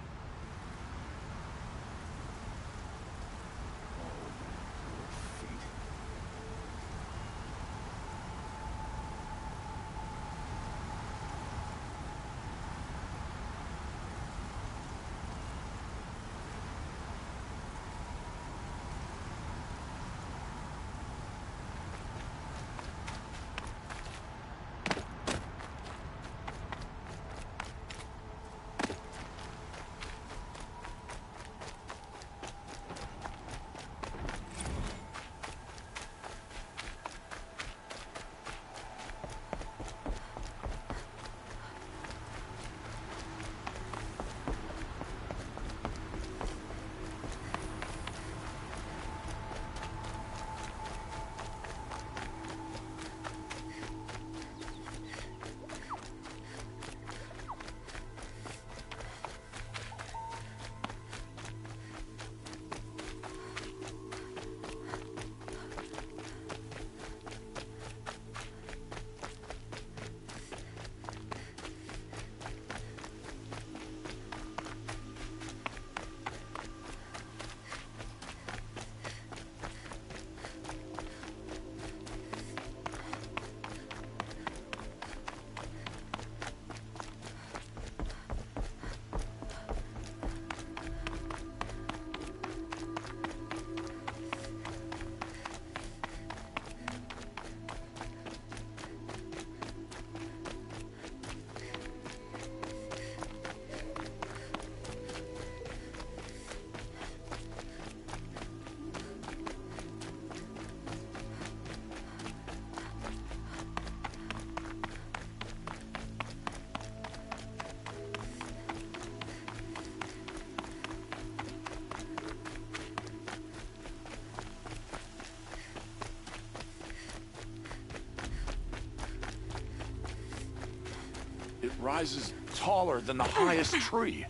It rises taller than the highest tree.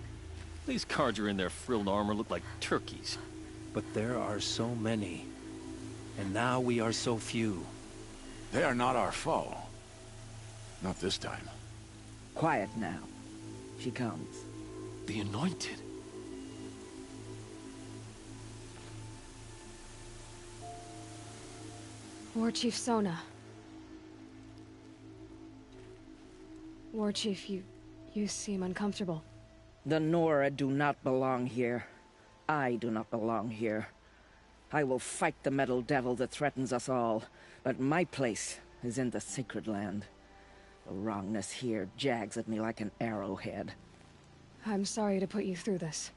These Carja in their frilled armor look like turkeys. But there are so many. And now we are so few. They are not our foe. Not this time. Quiet now. She comes. The Anointed. War Chief Sona. War Chief, you seem uncomfortable. The Nora do not belong here. I do not belong here. I will fight the metal devil that threatens us all, but my place is in the sacred land. The wrongness here jags at me like an arrowhead. I'm sorry to put you through this.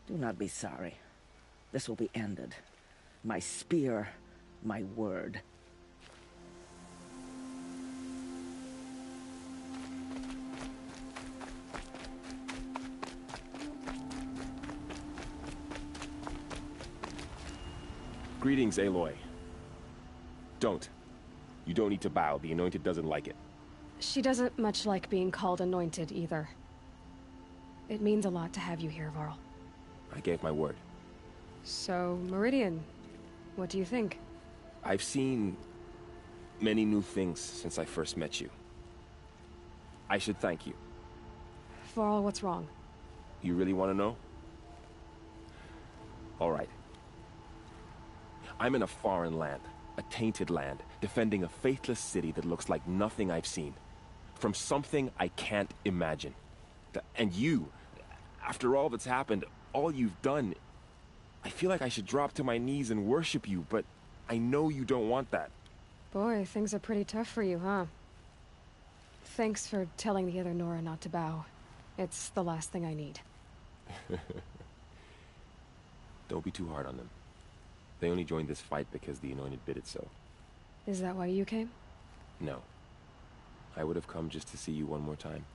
Do not be sorry. This will be ended. My spear, my word. Greetings, Aloy. Don't. You don't need to bow. The Anointed doesn't like it. She doesn't much like being called Anointed, either. It means a lot to have you here, Varl. I gave my word. So, Meridian, what do you think? I've seen many new things since I first met you. I should thank you. Varl, what's wrong? You really want to know? All right. I'm in a foreign land, a tainted land, defending a faithless city that looks like nothing I've seen. From something I can't imagine. And you, after all that's happened, all you've done, I feel like I should drop to my knees and worship you, but I know you don't want that. Boy, things are pretty tough for you, huh? Thanks for telling the other Nora not to bow. It's the last thing I need. Don't be too hard on them. They only joined this fight because the Anointed bid it so. Is that why you came? No. I would have come just to see you one more time.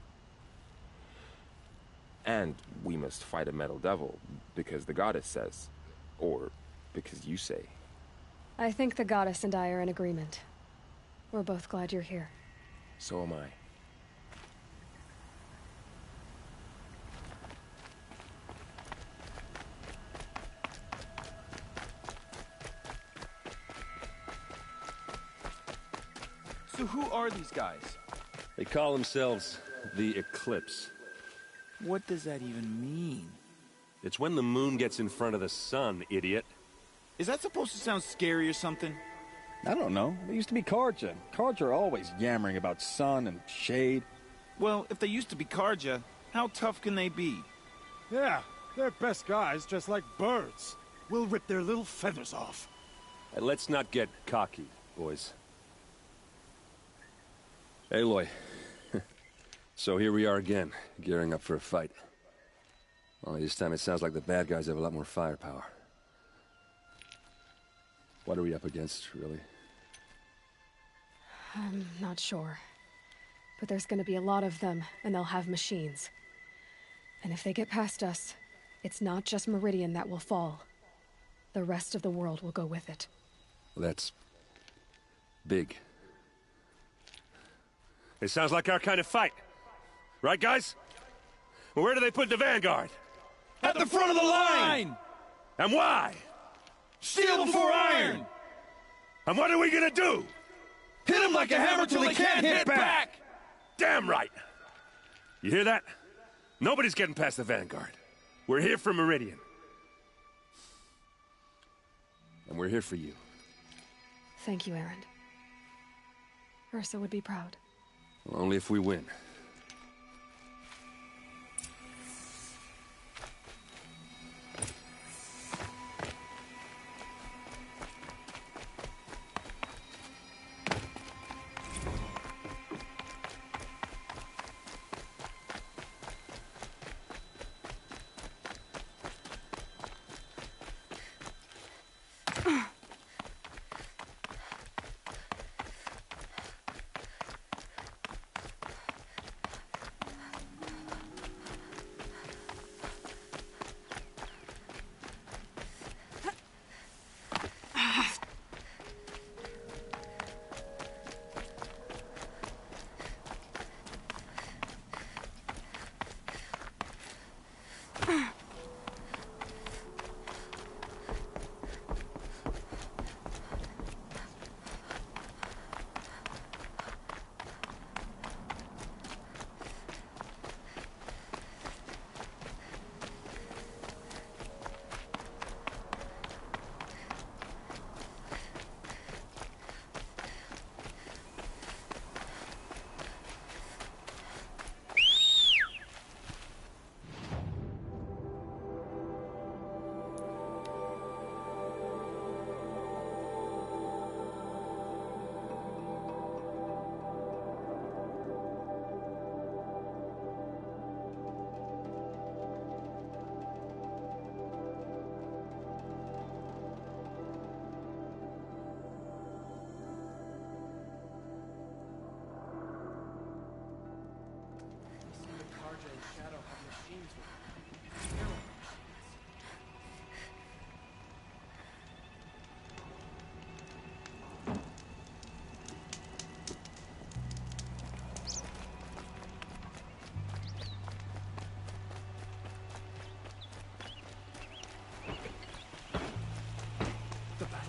And we must fight a metal devil, because the goddess says. Or because you say. I think the goddess and I are in agreement. We're both glad you're here. So am I. So who are these guys? They call themselves the Eclipse. What does that even mean? It's when the moon gets in front of the sun, idiot. Is that supposed to sound scary or something? I don't know. They used to be Carja. Carja are always yammering about sun and shade. Well, if they used to be Carja, how tough can they be? Yeah, they're best guys, just like birds. We'll rip their little feathers off. And let's not get cocky, boys. Aloy. So here we are again, gearing up for a fight. Only this time it sounds like the bad guys have a lot more firepower. What are we up against, really? I'm not sure. But there's gonna be a lot of them, and they'll have machines. And if they get past us, it's not just Meridian that will fall. The rest of the world will go with it. Well, that's big. It sounds like our kind of fight. Right, guys? Well, where do they put the Vanguard? At the front of the line! And why? Steel before iron! And what are we gonna do? Hit them like a hammer till they can't hit back! Damn right! You hear that? Nobody's getting past the Vanguard. We're here for Meridian. And we're here for you. Thank you, Erend. Ursa would be proud. Well, only if we win.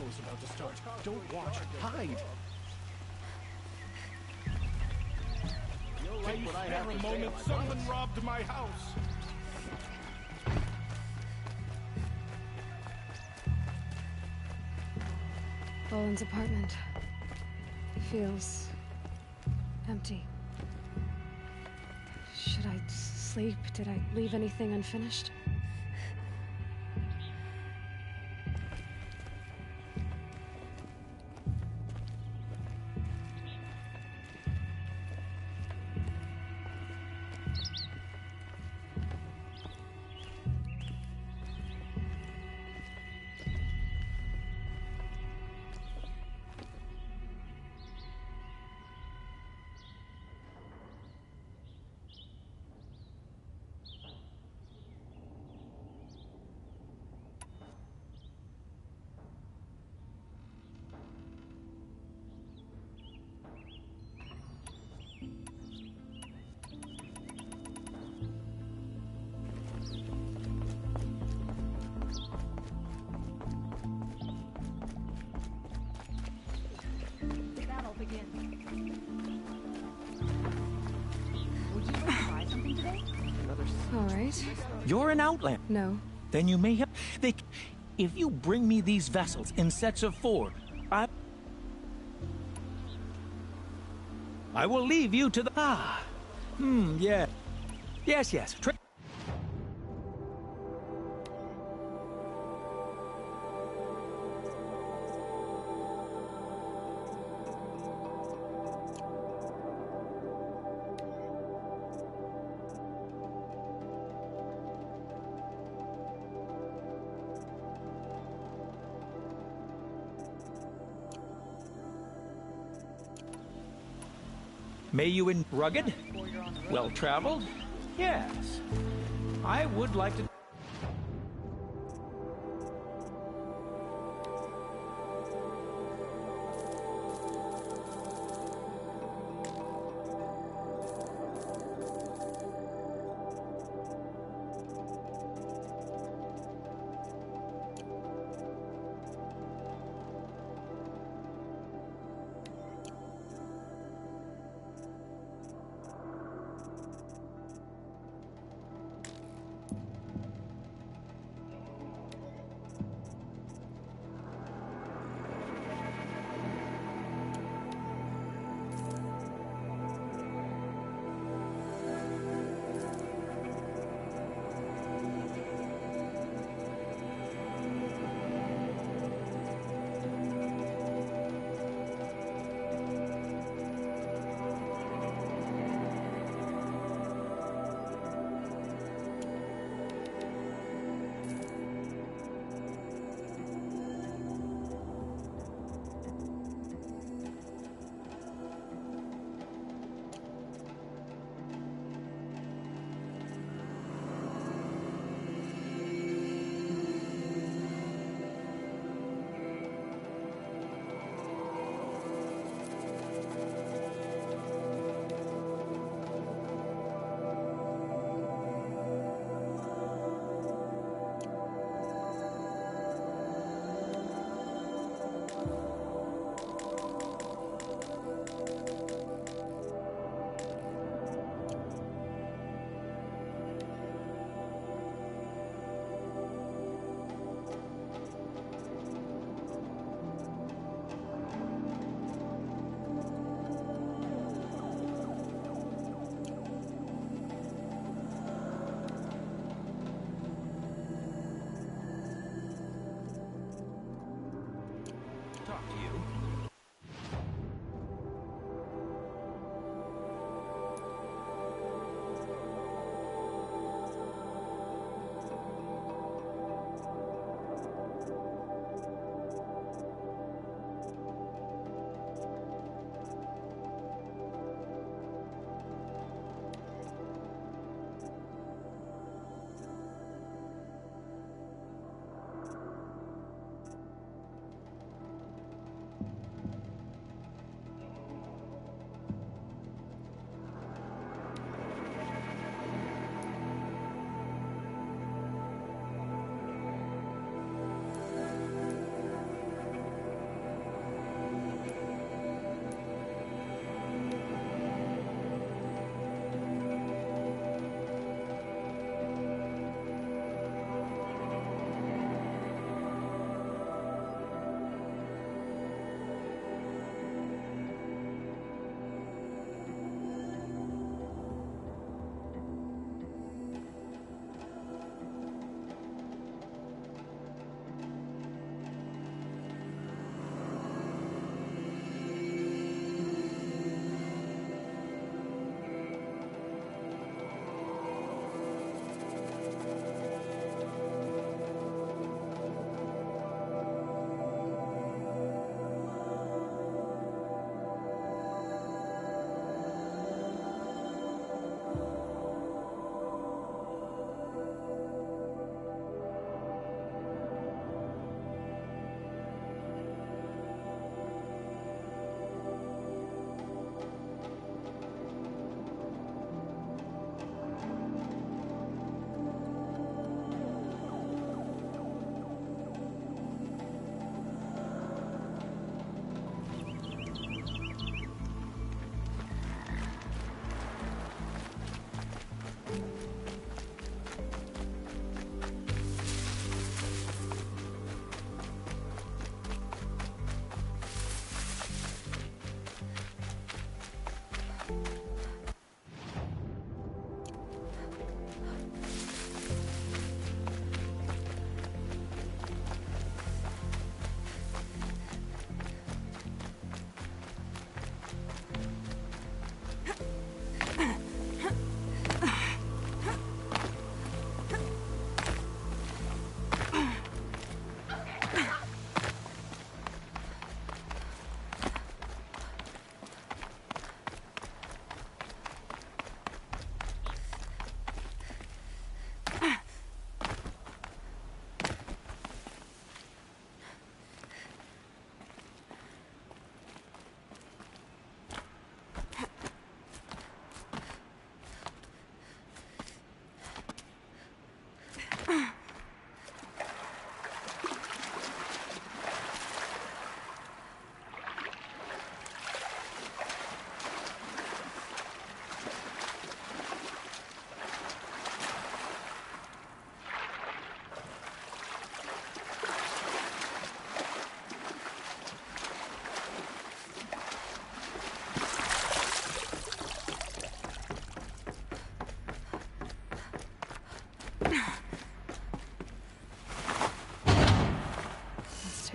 is about to start. Don't watch. Hide. You'll like what I have to say. Moment, someone robbed my house. Boland's apartment feels empty. Should I sleep? Did I leave anything unfinished? All right. You're an outlander. No. Then you may have... If you bring me these vessels in sets of 4, I will leave you to the... yeah. Yes. May you in rugged? Well-traveled? Yes. I would like to...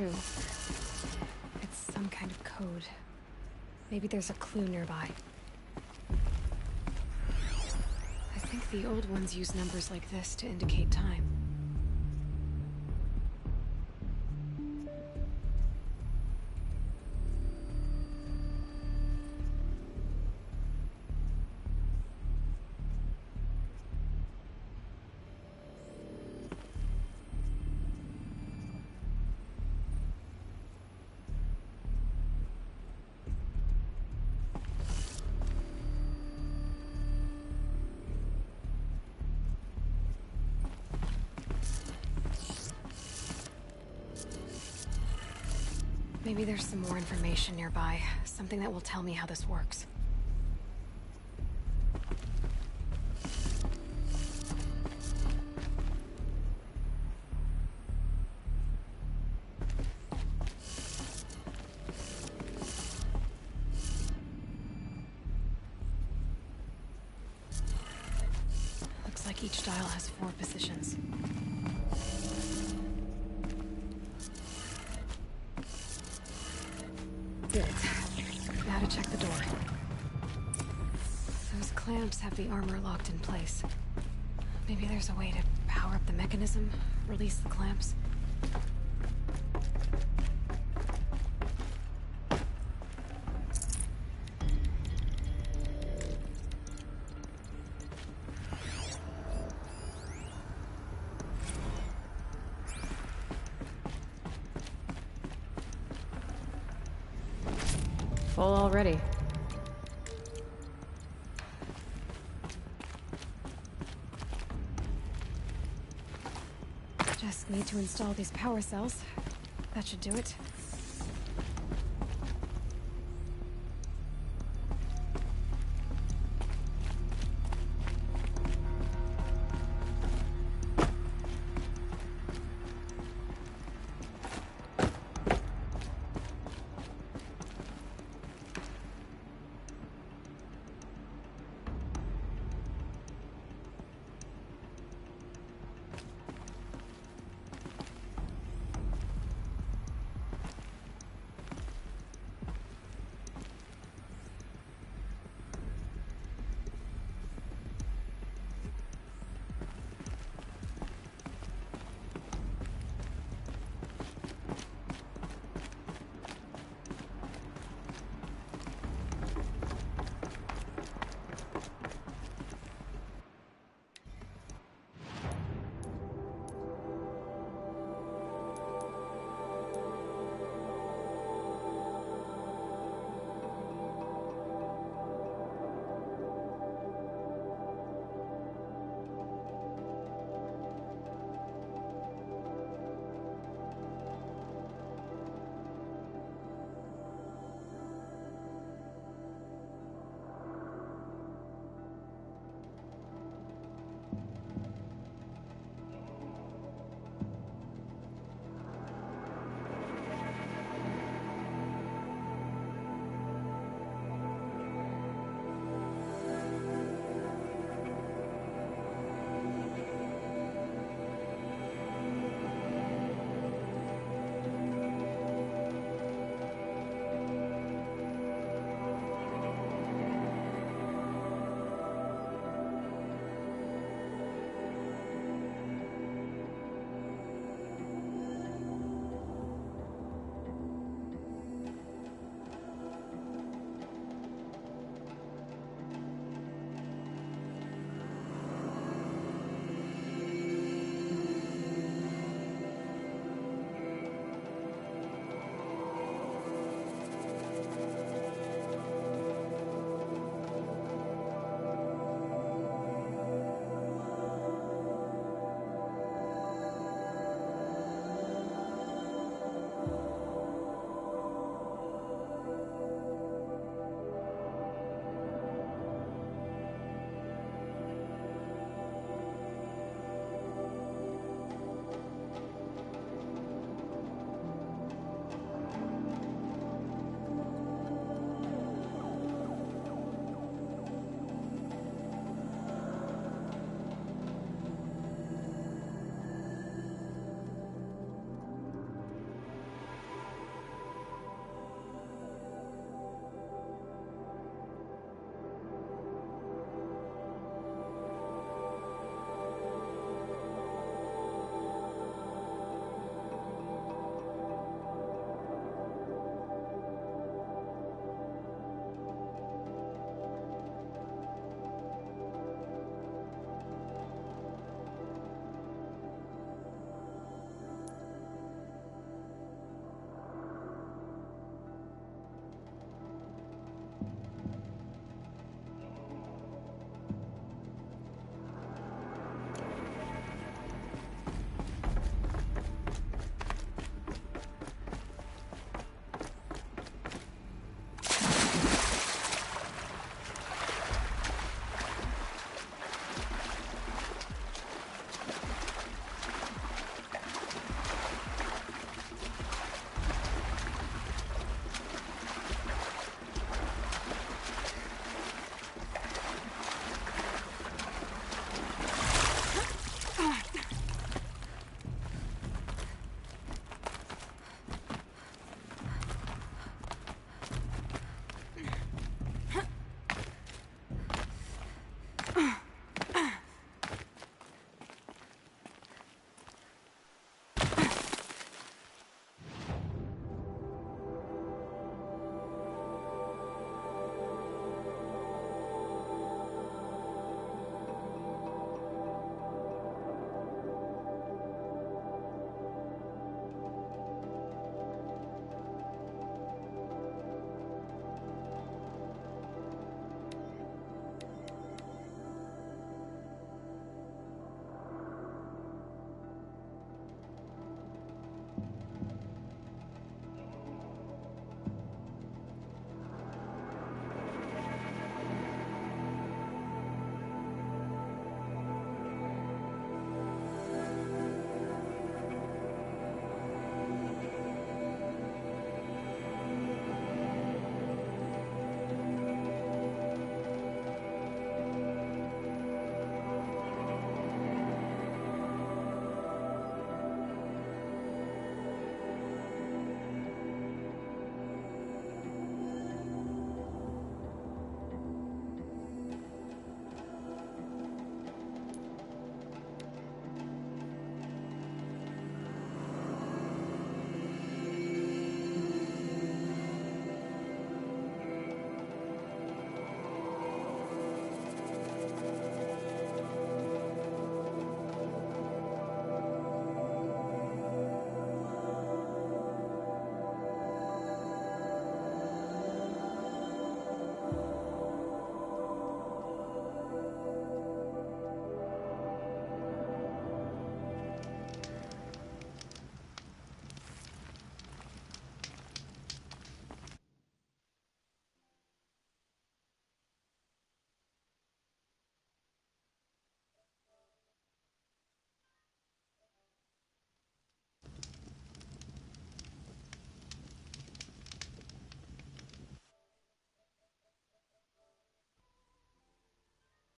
too. It's some kind of code. Maybe there's a clue nearby. I think the old ones use numbers like this to indicate time. Maybe there's some more information nearby. Something that will tell me how this works. Looks like each dial has 4 positions. Good. Now to check the door. Those clamps have the armor locked in place. Maybe there's a way to power up the mechanism, release the clamps. Full already. Just need to install these power cells. That should do it.